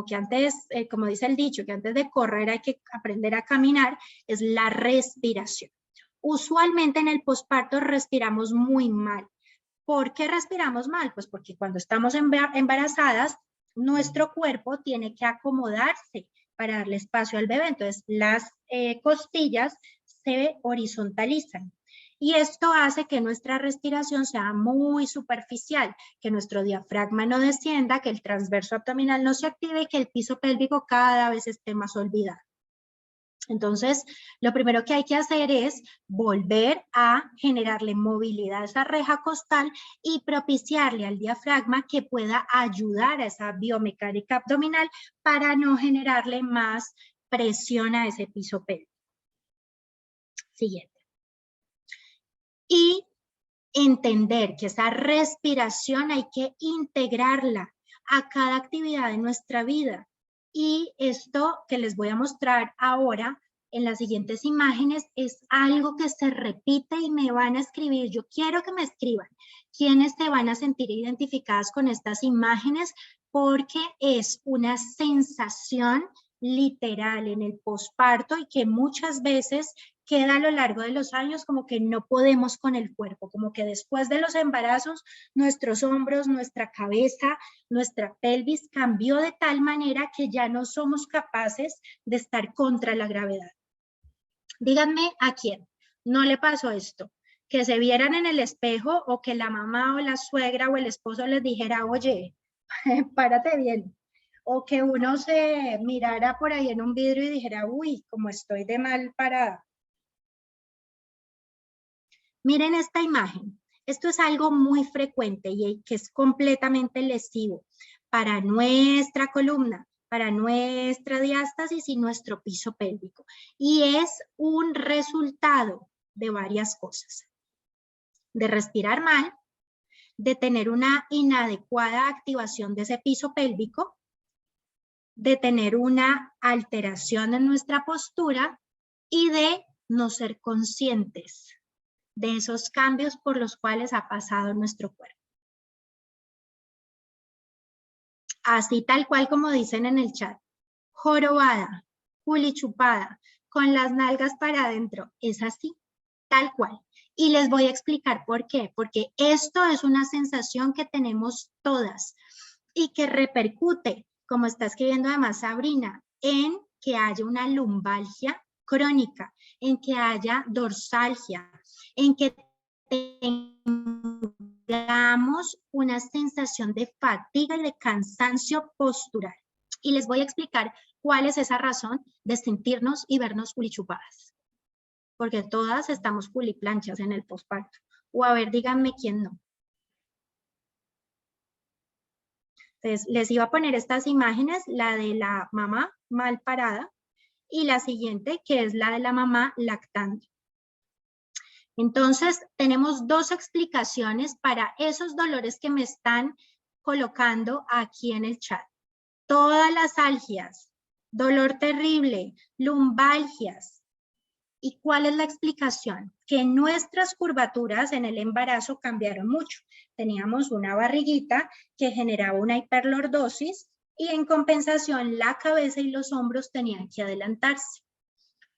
que antes, como dice el dicho, que antes de correr hay que aprender a caminar, es la respiración. Usualmente en el posparto respiramos muy mal. ¿Por qué respiramos mal? Pues porque cuando estamos embarazadas, nuestro cuerpo tiene que acomodarse para darle espacio al bebé. Entonces, las costillas se horizontalizan. Y esto hace que nuestra respiración sea muy superficial, que nuestro diafragma no descienda, que el transverso abdominal no se active y que el piso pélvico cada vez esté más olvidado. Entonces, lo primero que hay que hacer es volver a generarle movilidad a esa reja costal y propiciarle al diafragma que pueda ayudar a esa biomecánica abdominal para no generarle más presión a ese piso pélvico. Siguiente. Y entender que esa respiración hay que integrarla a cada actividad de nuestra vida. Y esto que les voy a mostrar ahora en las siguientes imágenes es algo que se repite y me van a escribir. Yo quiero que me escriban quiénes se van a sentir identificadas con estas imágenes porque es una sensación literal en el posparto y que muchas veces queda a lo largo de los años como que no podemos con el cuerpo, como que después de los embarazos nuestros hombros, nuestra cabeza, nuestra pelvis cambió de tal manera que ya no somos capaces de estar contra la gravedad. Díganme a quién no le pasó esto, que se vieran en el espejo o que la mamá o la suegra o el esposo les dijera, oye, párate bien. O que uno se mirara por ahí en un vidrio y dijera, uy, como estoy de mal parada. Miren esta imagen. Esto es algo muy frecuente y que es completamente lesivo para nuestra columna, para nuestra diástasis y nuestro piso pélvico. Y es un resultado de varias cosas. De respirar mal, de tener una inadecuada activación de ese piso pélvico, de tener una alteración en nuestra postura y de no ser conscientes de esos cambios por los cuales ha pasado nuestro cuerpo. Así tal cual como dicen en el chat, jorobada, culichupada, con las nalgas para adentro, es así, tal cual. Y les voy a explicar por qué, porque esto es una sensación que tenemos todas y que repercute, como está escribiendo además Sabrina, en que haya una lumbalgia crónica, en que haya dorsalgia, en que tengamos una sensación de fatiga y de cansancio postural. Y les voy a explicar cuál es esa razón de sentirnos y vernos culichupadas. porque todas estamos culiplanchas en el posparto. O a ver, díganme quién no. Entonces, les iba a poner estas imágenes, la de la mamá mal parada y la siguiente, que es la de la mamá lactando. Entonces, tenemos dos explicaciones para esos dolores que me están colocando aquí en el chat. Todas las algias, dolor terrible, lumbalgias. ¿Y cuál es la explicación? Que nuestras curvaturas en el embarazo cambiaron mucho. Teníamos una barriguita que generaba una hiperlordosis y en compensación la cabeza y los hombros tenían que adelantarse.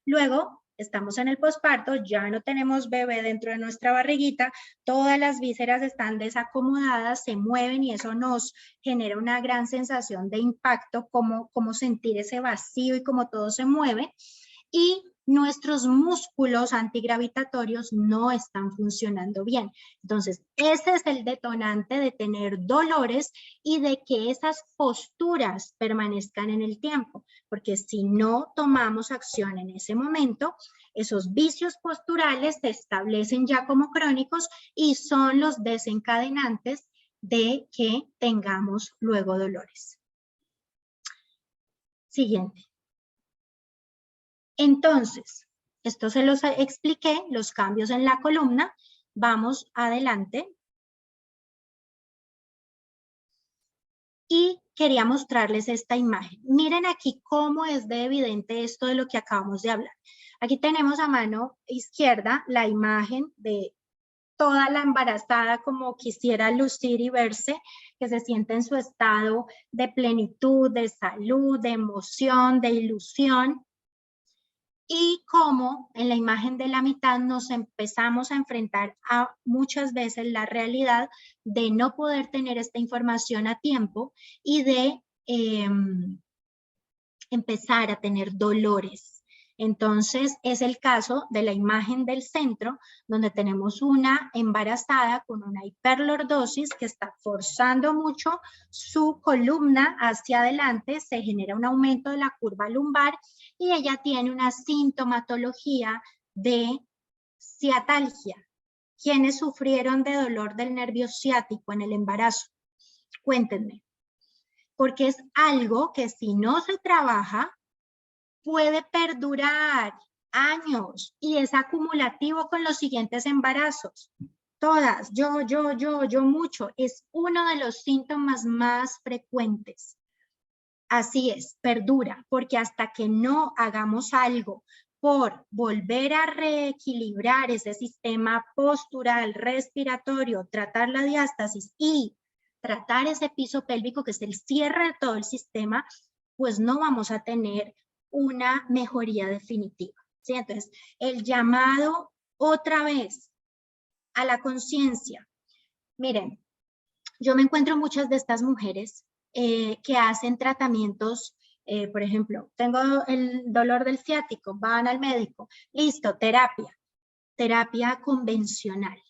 Luego, estamos en el posparto, ya no tenemos bebé dentro de nuestra barriguita, todas las vísceras están desacomodadas, se mueven y eso nos genera una gran sensación de impacto, como sentir ese vacío y como todo se mueve. Y nuestros músculos antigravitatorios no están funcionando bien. Entonces, ese es el detonante de tener dolores y de que esas posturas permanezcan en el tiempo, porque si no tomamos acción en ese momento, esos vicios posturales se establecen ya como crónicos y son los desencadenantes de que tengamos luego dolores. Siguiente. Entonces, esto se los expliqué, los cambios en la columna. Vamos adelante. Y quería mostrarles esta imagen. Miren aquí cómo es de evidente esto de lo que acabamos de hablar. Aquí tenemos a mano izquierda la imagen de toda la embarazada como quisiera lucir y verse, que se siente en su estado de plenitud, de salud, de emoción, de ilusión. Y cómo en la imagen de la mitad nos empezamos a enfrentar a muchas veces la realidad de no poder tener esta información a tiempo y de empezar a tener dolores. Entonces es el caso de la imagen del centro, donde tenemos una embarazada con una hiperlordosis que está forzando mucho su columna hacia adelante, se genera un aumento de la curva lumbar y ella tiene una sintomatología de ciatalgia. ¿Quiénes sufrieron de dolor del nervio ciático en el embarazo? Cuéntenme. Porque es algo que si no se trabaja, puede perdurar años y es acumulativo con los siguientes embarazos. Todas, yo mucho, es uno de los síntomas más frecuentes. Así es, perdura, porque hasta que no hagamos algo por volver a reequilibrar ese sistema postural, respiratorio, tratar la diástasis y tratar ese piso pélvico que es el cierre de todo el sistema, pues no vamos a tener una mejoría definitiva. ¿Sí? Entonces, el llamado otra vez a la conciencia. Miren, yo me encuentro muchas de estas mujeres que hacen tratamientos, por ejemplo, tengo el dolor del ciático, van al médico, listo, terapia convencional,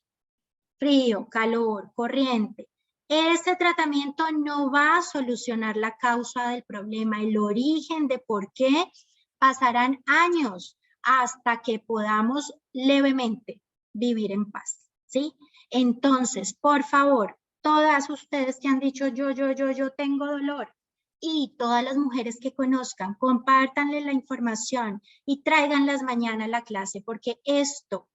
frío, calor, corriente. Ese tratamiento no va a solucionar la causa del problema, el origen de por qué. Pasarán años hasta que podamos levemente vivir en paz, ¿sí? Entonces, por favor, todas ustedes que han dicho yo tengo dolor y todas las mujeres que conozcan, compártanle la información y tráiganlas mañana a la clase porque esto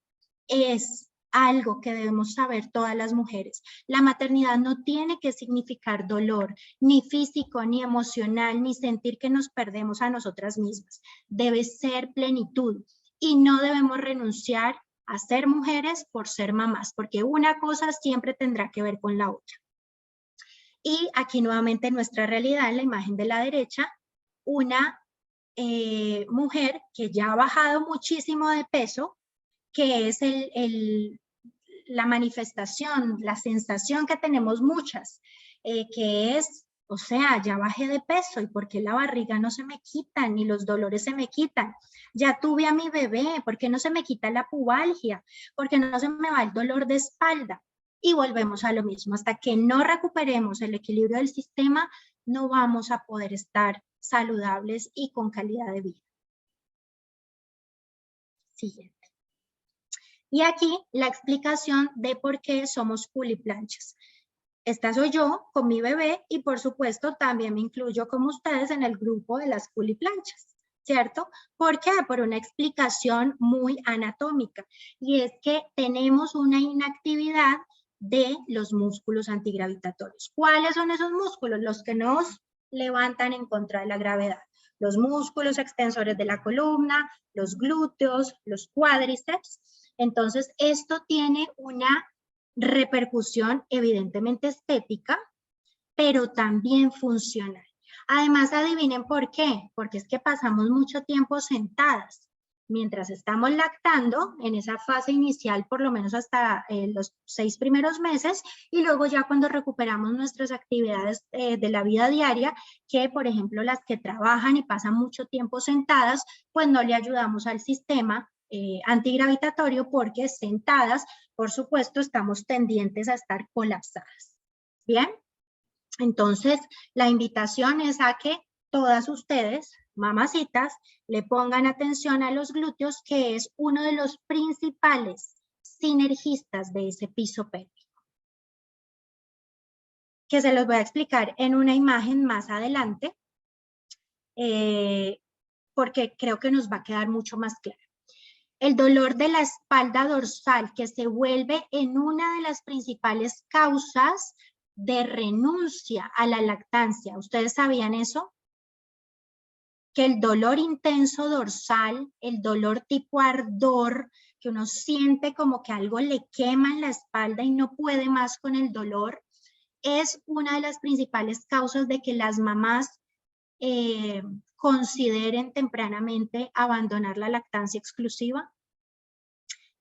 es algo que debemos saber todas las mujeres. La maternidad no tiene que significar dolor, ni físico, ni emocional, ni sentir que nos perdemos a nosotras mismas. Debe ser plenitud y no debemos renunciar a ser mujeres por ser mamás, porque una cosa siempre tendrá que ver con la otra. Y aquí nuevamente nuestra realidad, en la imagen de la derecha, una mujer que ya ha bajado muchísimo de peso, que es la manifestación, la sensación que tenemos muchas, que es, o sea, ya bajé de peso y por qué la barriga no se me quita, ni los dolores se me quitan. Ya tuve a mi bebé, ¿por qué no se me quita la pubalgia? ¿Por qué no se me va el dolor de espalda? Y volvemos a lo mismo, hasta que no recuperemos el equilibrio del sistema, no vamos a poder estar saludables y con calidad de vida. Siguiente. Y aquí la explicación de por qué somos culiplanchas. Esta soy yo con mi bebé y por supuesto también me incluyo como ustedes en el grupo de las culiplanchas, ¿cierto? ¿Por qué? Por una explicación muy anatómica y es que tenemos una inactividad de los músculos antigravitatorios. ¿Cuáles son esos músculos? Los que nos levantan en contra de la gravedad. Los músculos extensores de la columna, los glúteos, los cuádriceps. Entonces, esto tiene una repercusión evidentemente estética, pero también funcional. Además, adivinen por qué, porque es que pasamos mucho tiempo sentadas. Mientras estamos lactando, en esa fase inicial, por lo menos hasta los 6 primeros meses, y luego ya cuando recuperamos nuestras actividades de la vida diaria, que por ejemplo las que trabajan y pasan mucho tiempo sentadas, pues no le ayudamos al sistema antigravitatorio porque sentadas, por supuesto, estamos tendientes a estar colapsadas. ¿Bien? Entonces, la invitación es a que todas ustedes, mamacitas, le pongan atención a los glúteos, que es uno de los principales sinergistas de ese piso pélvico, que se los voy a explicar en una imagen más adelante, porque creo que nos va a quedar mucho más claro. El dolor de la espalda dorsal, que se vuelve en una de las principales causas de renuncia a la lactancia. ¿Ustedes sabían eso? Que el dolor intenso dorsal, el dolor tipo ardor, que uno siente como que algo le quema en la espalda y no puede más con el dolor, es una de las principales causas de que las mamás consideren tempranamente abandonar la lactancia exclusiva.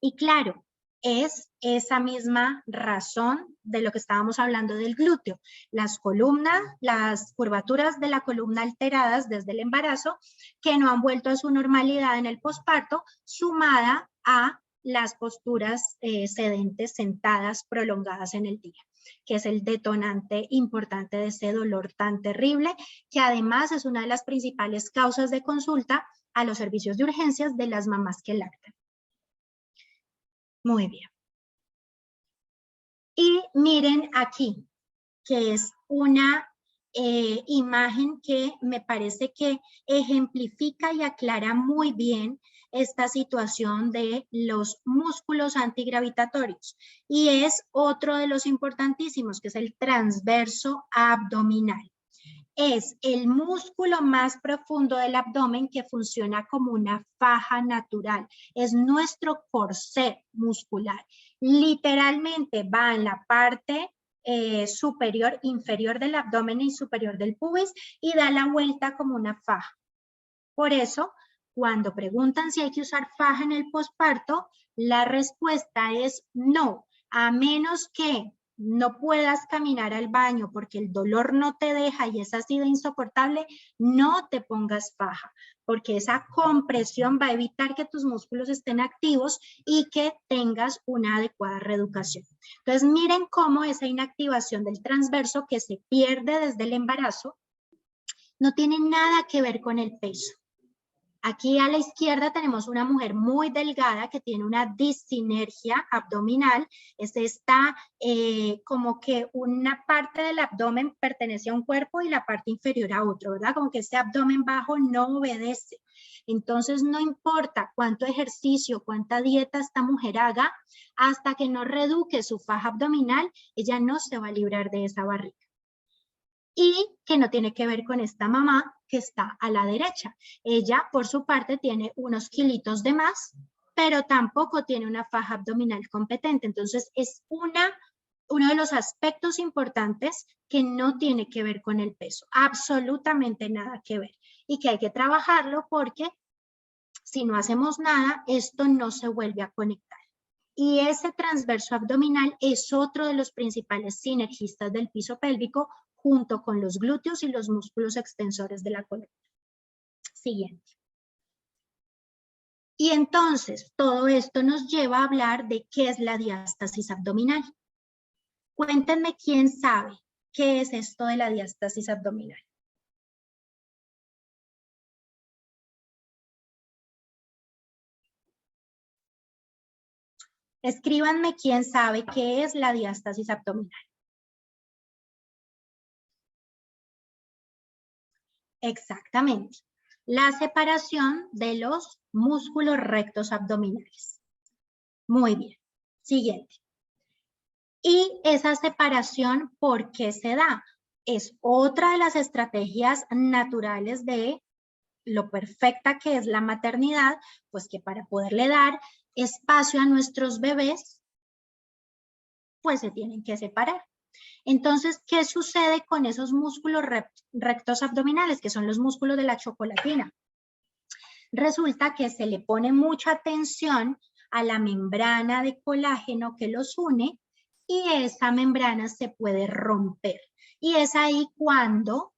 Y claro, es esa misma razón de lo que estábamos hablando del glúteo. Las columnas, las curvaturas de la columna alteradas desde el embarazo, que no han vuelto a su normalidad en el posparto, sumada a las posturas sedentes, sentadas, prolongadas en el día, que es el detonante importante de ese dolor tan terrible, que además es una de las principales causas de consulta a los servicios de urgencias de las mamás que lactan. Muy bien. Y miren aquí, que es una imagen que me parece que ejemplifica y aclara muy bien esta situación de los músculos antigravitatorios. Y es otro de los importantísimos, que es el transverso abdominal. Es el músculo más profundo del abdomen que funciona como una faja natural. Es nuestro corset muscular. Literalmente va en la parte superior, inferior del abdomen y superior del pubis y da la vuelta como una faja. Por eso, cuando preguntan si hay que usar faja en el posparto, la respuesta es no, a menos que no puedas caminar al baño porque el dolor no te deja y es así de insoportable, no te pongas faja, porque esa compresión va a evitar que tus músculos estén activos y que tengas una adecuada reeducación. Entonces, miren cómo esa inactivación del transverso que se pierde desde el embarazo no tiene nada que ver con el peso. Aquí a la izquierda tenemos una mujer muy delgada que tiene una disinergia abdominal. Está como que una parte del abdomen pertenece a un cuerpo y la parte inferior a otro, ¿verdad? Como que ese abdomen bajo no obedece. Entonces no importa cuánto ejercicio, cuánta dieta esta mujer haga, hasta que no reduque su faja abdominal, ella no se va a librar de esa barriga. Y que no tiene que ver con esta mamá que está a la derecha. Ella, por su parte, tiene unos kilitos de más, pero tampoco tiene una faja abdominal competente. Entonces, es uno de los aspectos importantes que no tiene que ver con el peso. Absolutamente nada que ver. Y que hay que trabajarlo porque si no hacemos nada, esto no se vuelve a conectar. Y ese transverso abdominal es otro de los principales sinergistas del piso pélvico, junto con los glúteos y los músculos extensores de la columna. Siguiente. Y entonces, todo esto nos lleva a hablar de qué es la diástasis abdominal. Cuéntenme quién sabe qué es esto de la diástasis abdominal. Escríbanme quién sabe qué es la diástasis abdominal. Exactamente. La separación de los músculos rectos abdominales. Muy bien. Siguiente. Y esa separación, ¿por qué se da? Es otra de las estrategias naturales de lo perfecta que es la maternidad, pues que para poderle dar espacio a nuestros bebés, pues se tienen que separar. Entonces, ¿qué sucede con esos músculos rectos abdominales, que son los músculos de la chocolatina? Resulta que se le pone mucha tensión a la membrana de colágeno que los une y esa membrana se puede romper. Y es ahí cuando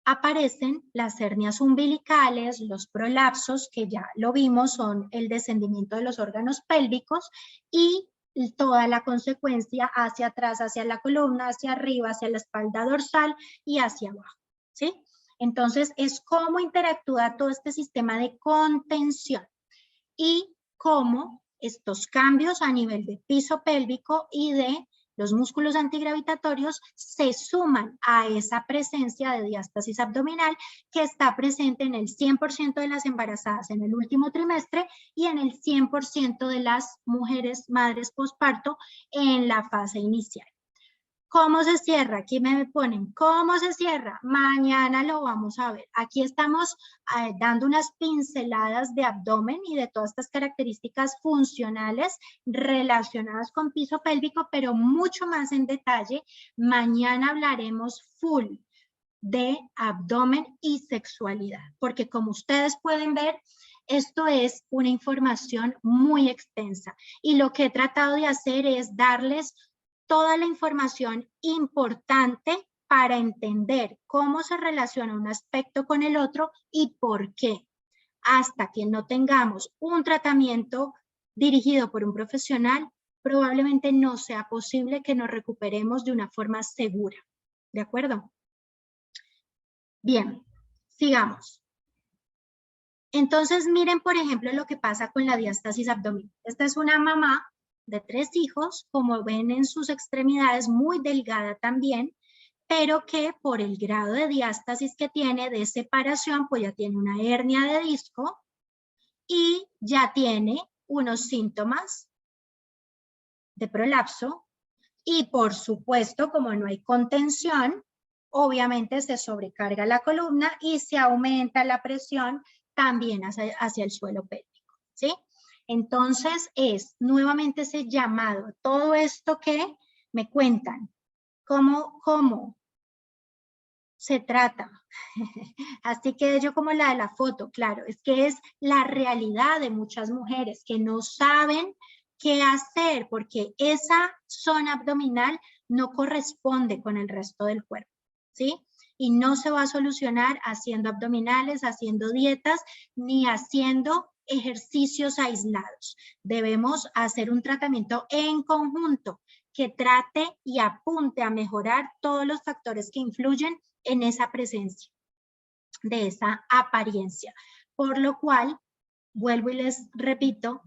aparecen las hernias umbilicales, los prolapsos, que ya lo vimos, son el descendimiento de los órganos pélvicos y toda la consecuencia hacia atrás, hacia la columna, hacia arriba, hacia la espalda dorsal y hacia abajo, ¿sí? Entonces, es cómo interactúa todo este sistema de contención y cómo estos cambios a nivel de piso pélvico y de los músculos antigravitatorios se suman a esa presencia de diástasis abdominal que está presente en el 100% de las embarazadas en el último trimestre y en el 100% de las mujeres madres posparto en la fase inicial. ¿Cómo se cierra? Aquí me ponen, ¿cómo se cierra? Mañana lo vamos a ver. Aquí estamos dando unas pinceladas de abdomen y de todas estas características funcionales relacionadas con piso pélvico, pero mucho más en detalle. Mañana hablaremos full de abdomen y sexualidad, porque como ustedes pueden ver, esto es una información muy extensa y lo que he tratado de hacer es darles toda la información importante para entender cómo se relaciona un aspecto con el otro y por qué. Hasta que no tengamos un tratamiento dirigido por un profesional, probablemente no sea posible que nos recuperemos de una forma segura. ¿De acuerdo? Bien, sigamos. Entonces, miren, por ejemplo, lo que pasa con la diástasis abdominal. Esta es una mamá de 3 hijos, como ven en sus extremidades, muy delgada también, pero que por el grado de diástasis que tiene, de separación, pues ya tiene una hernia de disco y ya tiene unos síntomas de prolapso y por supuesto, como no hay contención, obviamente se sobrecarga la columna y se aumenta la presión también hacia el suelo pélvico, ¿sí? Entonces es nuevamente ese llamado, todo esto que me cuentan, ¿cómo se trata? Así que yo como la de la foto, claro, es que es la realidad de muchas mujeres que no saben qué hacer porque esa zona abdominal no corresponde con el resto del cuerpo, ¿sí? Y no se va a solucionar haciendo abdominales, haciendo dietas, ni haciendo ejercicios aislados. Debemos hacer un tratamiento en conjunto que trate y apunte a mejorar todos los factores que influyen en esa presencia, de esa apariencia. Por lo cual, vuelvo y les repito,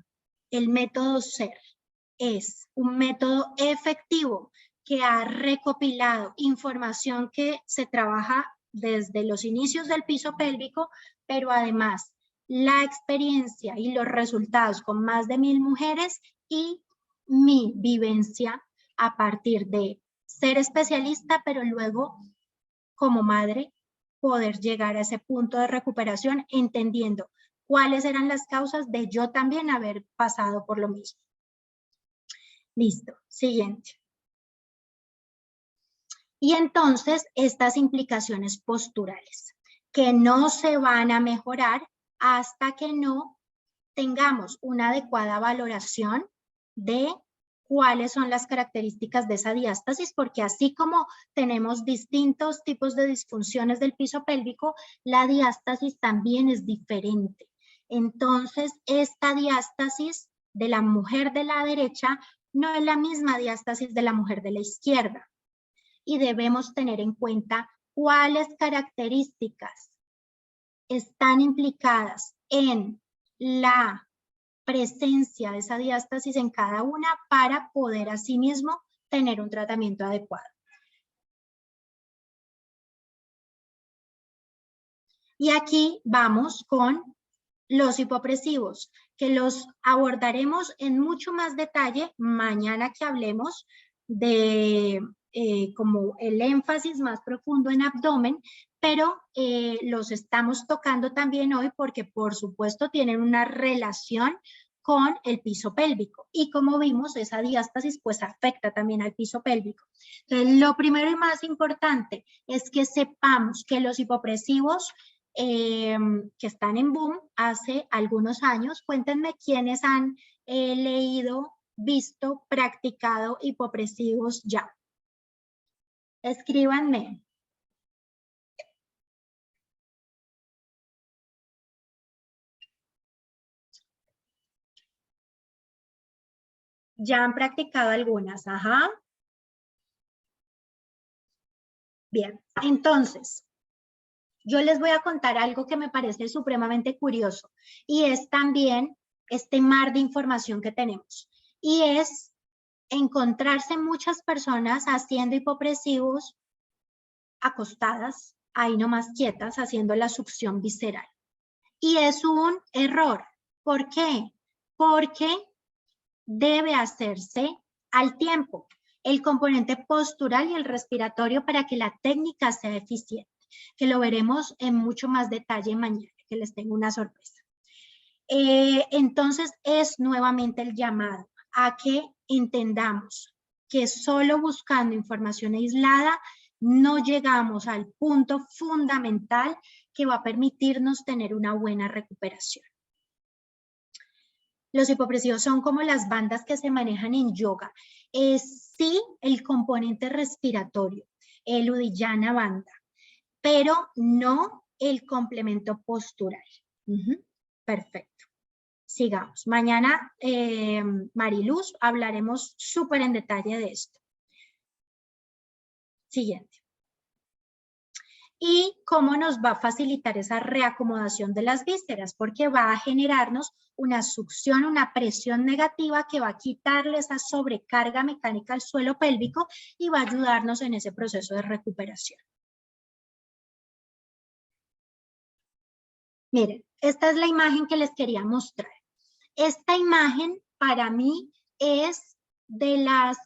el método SER es un método efectivo que ha recopilado información que se trabaja desde los inicios del piso pélvico, pero además la experiencia y los resultados con más de 1000 mujeres y mi vivencia a partir de ser especialista, pero luego como madre poder llegar a ese punto de recuperación entendiendo cuáles eran las causas de yo también haber pasado por lo mismo. Listo, siguiente. Y entonces estas implicaciones posturales que no se van a mejorar hasta que no tengamos una adecuada valoración de cuáles son las características de esa diástasis, porque así como tenemos distintos tipos de disfunciones del piso pélvico, la diástasis también es diferente. Entonces, esta diástasis de la mujer de la derecha no es la misma diástasis de la mujer de la izquierda. Y debemos tener en cuenta cuáles características están implicadas en la presencia de esa diástasis en cada una para poder asimismo tener un tratamiento adecuado. Y aquí vamos con los hipopresivos, que los abordaremos en mucho más detalle mañana que hablemos de como el énfasis más profundo en abdomen, pero los estamos tocando también hoy porque por supuesto tienen una relación con el piso pélvico y como vimos esa diástasis pues afecta también al piso pélvico. Entonces lo primero y más importante es que sepamos que los hipopresivos que están en boom hace algunos años, cuéntenme quiénes han leído, visto, practicado hipopresivos ya. Escríbanme. Ya han practicado algunas, ajá. Bien, entonces, yo les voy a contar algo que me parece supremamente curioso y es también este mar de información que tenemos. Y es encontrarse muchas personas haciendo hipopresivos acostadas, ahí nomás quietas, haciendo la succión visceral. Y es un error. ¿Por qué? Porque debe hacerse al tiempo el componente postural y el respiratorio para que la técnica sea eficiente, que lo veremos en mucho más detalle mañana, que les tengo una sorpresa. Entonces es nuevamente el llamado a que entendamos que solo buscando información aislada no llegamos al punto fundamental que va a permitirnos tener una buena recuperación. Los hipopresivos son como las bandas que se manejan en yoga. Es sí el componente respiratorio, el Uddiyana Bandha, pero no el complemento postural. Perfecto. Sigamos. Mañana, Mariluz, hablaremos súper en detalle de esto. Siguiente. Y cómo nos va a facilitar esa reacomodación de las vísceras, porque va a generarnos una succión, una presión negativa que va a quitarle esa sobrecarga mecánica al suelo pélvico y va a ayudarnos en ese proceso de recuperación. Miren, esta es la imagen que les quería mostrar. Esta imagen para mí es de las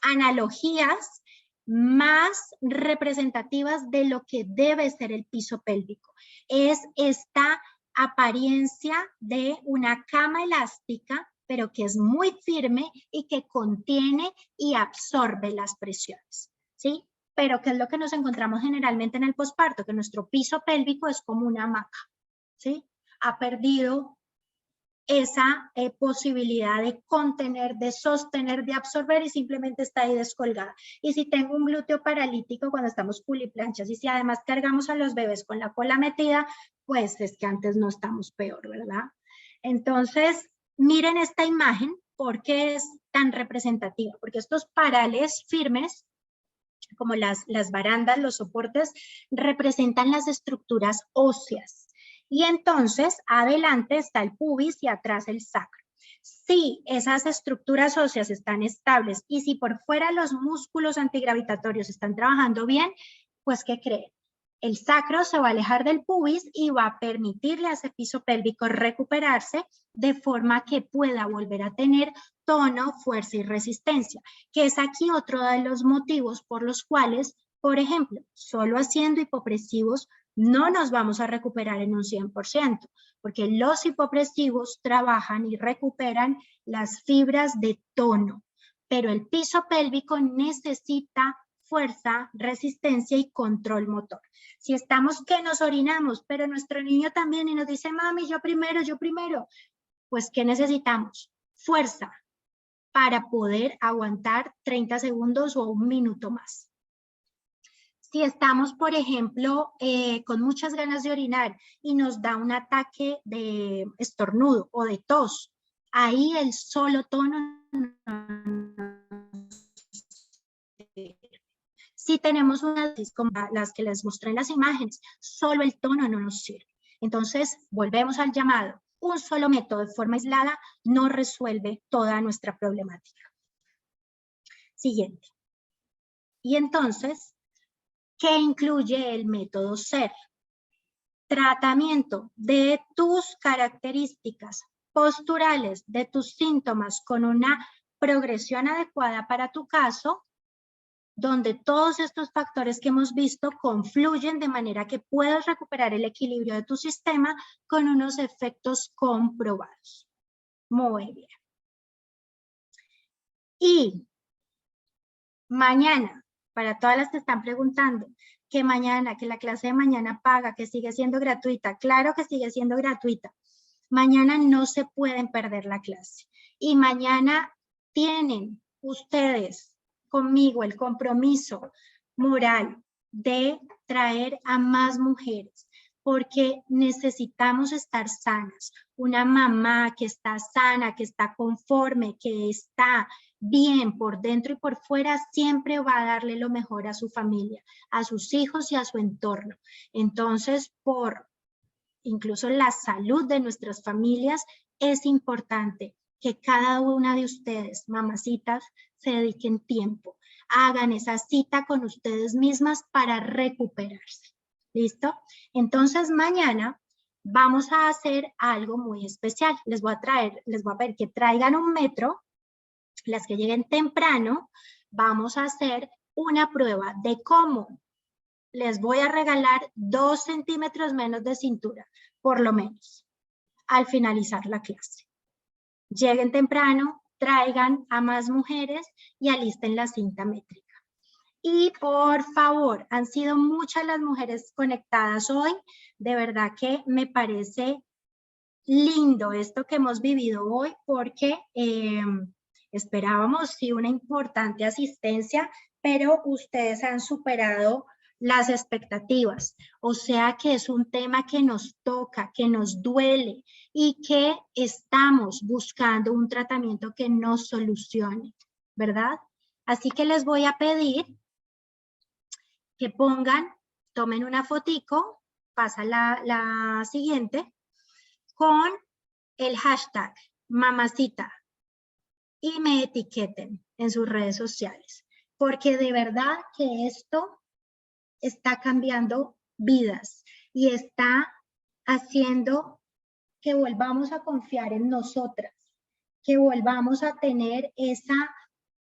analogías más representativas de lo que debe ser el piso pélvico. Es esta apariencia de una cama elástica, pero que es muy firme y que contiene y absorbe las presiones, ¿sí? Pero ¿qué es lo que nos encontramos generalmente en el posparto? Que nuestro piso pélvico es como una hamaca, ¿sí? Ha perdido esa posibilidad de contener, de sostener, de absorber y simplemente está ahí descolgada. Y si tengo un glúteo paralítico cuando estamos culiplanchas y si además cargamos a los bebés con la cola metida, pues es que antes no estamos peor, ¿verdad? Entonces, miren esta imagen, ¿por qué es tan representativa? Porque estos parales firmes, como las barandas, los soportes, representan las estructuras óseas. Y entonces adelante está el pubis y atrás el sacro. Si esas estructuras óseas están estables y si por fuera los músculos antigravitatorios están trabajando bien, pues ¿qué creen? El sacro se va a alejar del pubis y va a permitirle a ese piso pélvico recuperarse de forma que pueda volver a tener tono, fuerza y resistencia, que es aquí otro de los motivos por los cuales, por ejemplo, solo haciendo hipopresivos no nos vamos a recuperar en un 100%, porque los hipopresivos trabajan y recuperan las fibras de tono, pero el piso pélvico necesita fuerza, resistencia y control motor. Si estamos que nos orinamos, pero nuestro niño también y nos dice, mami, yo primero, pues ¿qué necesitamos? Fuerza para poder aguantar 30 segundos o un minuto más. Si estamos, por ejemplo, con muchas ganas de orinar y nos da un ataque de estornudo o de tos, ahí el solo tono si tenemos unas como las que les mostré en las imágenes, solo el tono no nos sirve. Entonces, volvemos al llamado. un solo método de forma aislada no resuelve toda nuestra problemática. Siguiente. Y entonces, ¿qué incluye el método SER? Tratamiento de tus características posturales, de tus síntomas con una progresión adecuada para tu caso, donde todos estos factores que hemos visto confluyen de manera que puedas recuperar el equilibrio de tu sistema con unos efectos comprobados. Muy bien. Y mañana, para todas las que están preguntando, que mañana, que la clase de mañana paga, que sigue siendo gratuita, claro que sigue siendo gratuita. Mañana no se pueden perder la clase. Y mañana tienen ustedes conmigo el compromiso moral de traer a más mujeres, porque necesitamos estar sanas. Una mamá que está sana, que está conforme, que está bien por dentro y por fuera, siempre va a darle lo mejor a su familia, a sus hijos y a su entorno. Entonces, por incluso la salud de nuestras familias, es importante que cada una de ustedes, mamacitas, se dediquen tiempo, hagan esa cita con ustedes mismas para recuperarse. ¿Listo? Entonces mañana vamos a hacer algo muy especial. Les voy a pedir que traigan un metro. Las que lleguen temprano, vamos a hacer una prueba de cómo les voy a regalar 2 centímetros menos de cintura, por lo menos, al finalizar la clase. Lleguen temprano, traigan a más mujeres y alisten la cinta métrica. Y por favor, han sido muchas las mujeres conectadas hoy. De verdad que me parece lindo esto que hemos vivido hoy porque esperábamos sí una importante asistencia, pero ustedes han superado las expectativas. O sea que es un tema que nos toca, que nos duele y que estamos buscando un tratamiento que nos solucione, ¿verdad? Así que les voy a pedir que tomen una fotico, pasa la siguiente, con el hashtag mamacita y me etiqueten en sus redes sociales, porque de verdad que esto está cambiando vidas y está haciendo que volvamos a confiar en nosotras, que volvamos a tener esa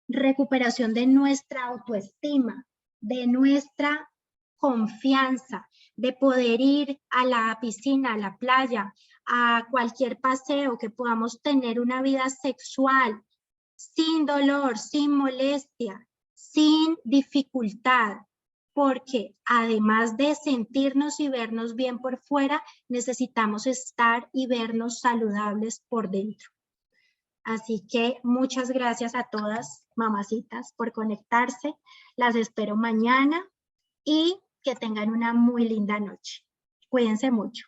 recuperación de nuestra autoestima, de nuestra confianza, de poder ir a la piscina, a la playa, a cualquier paseo, que podamos tener una vida sexual sin dolor, sin molestia, sin dificultad, porque además de sentirnos y vernos bien por fuera, necesitamos estar y vernos saludables por dentro. Así que muchas gracias a todas, mamacitas, por conectarse. Las espero mañana y que tengan una muy linda noche. Cuídense mucho.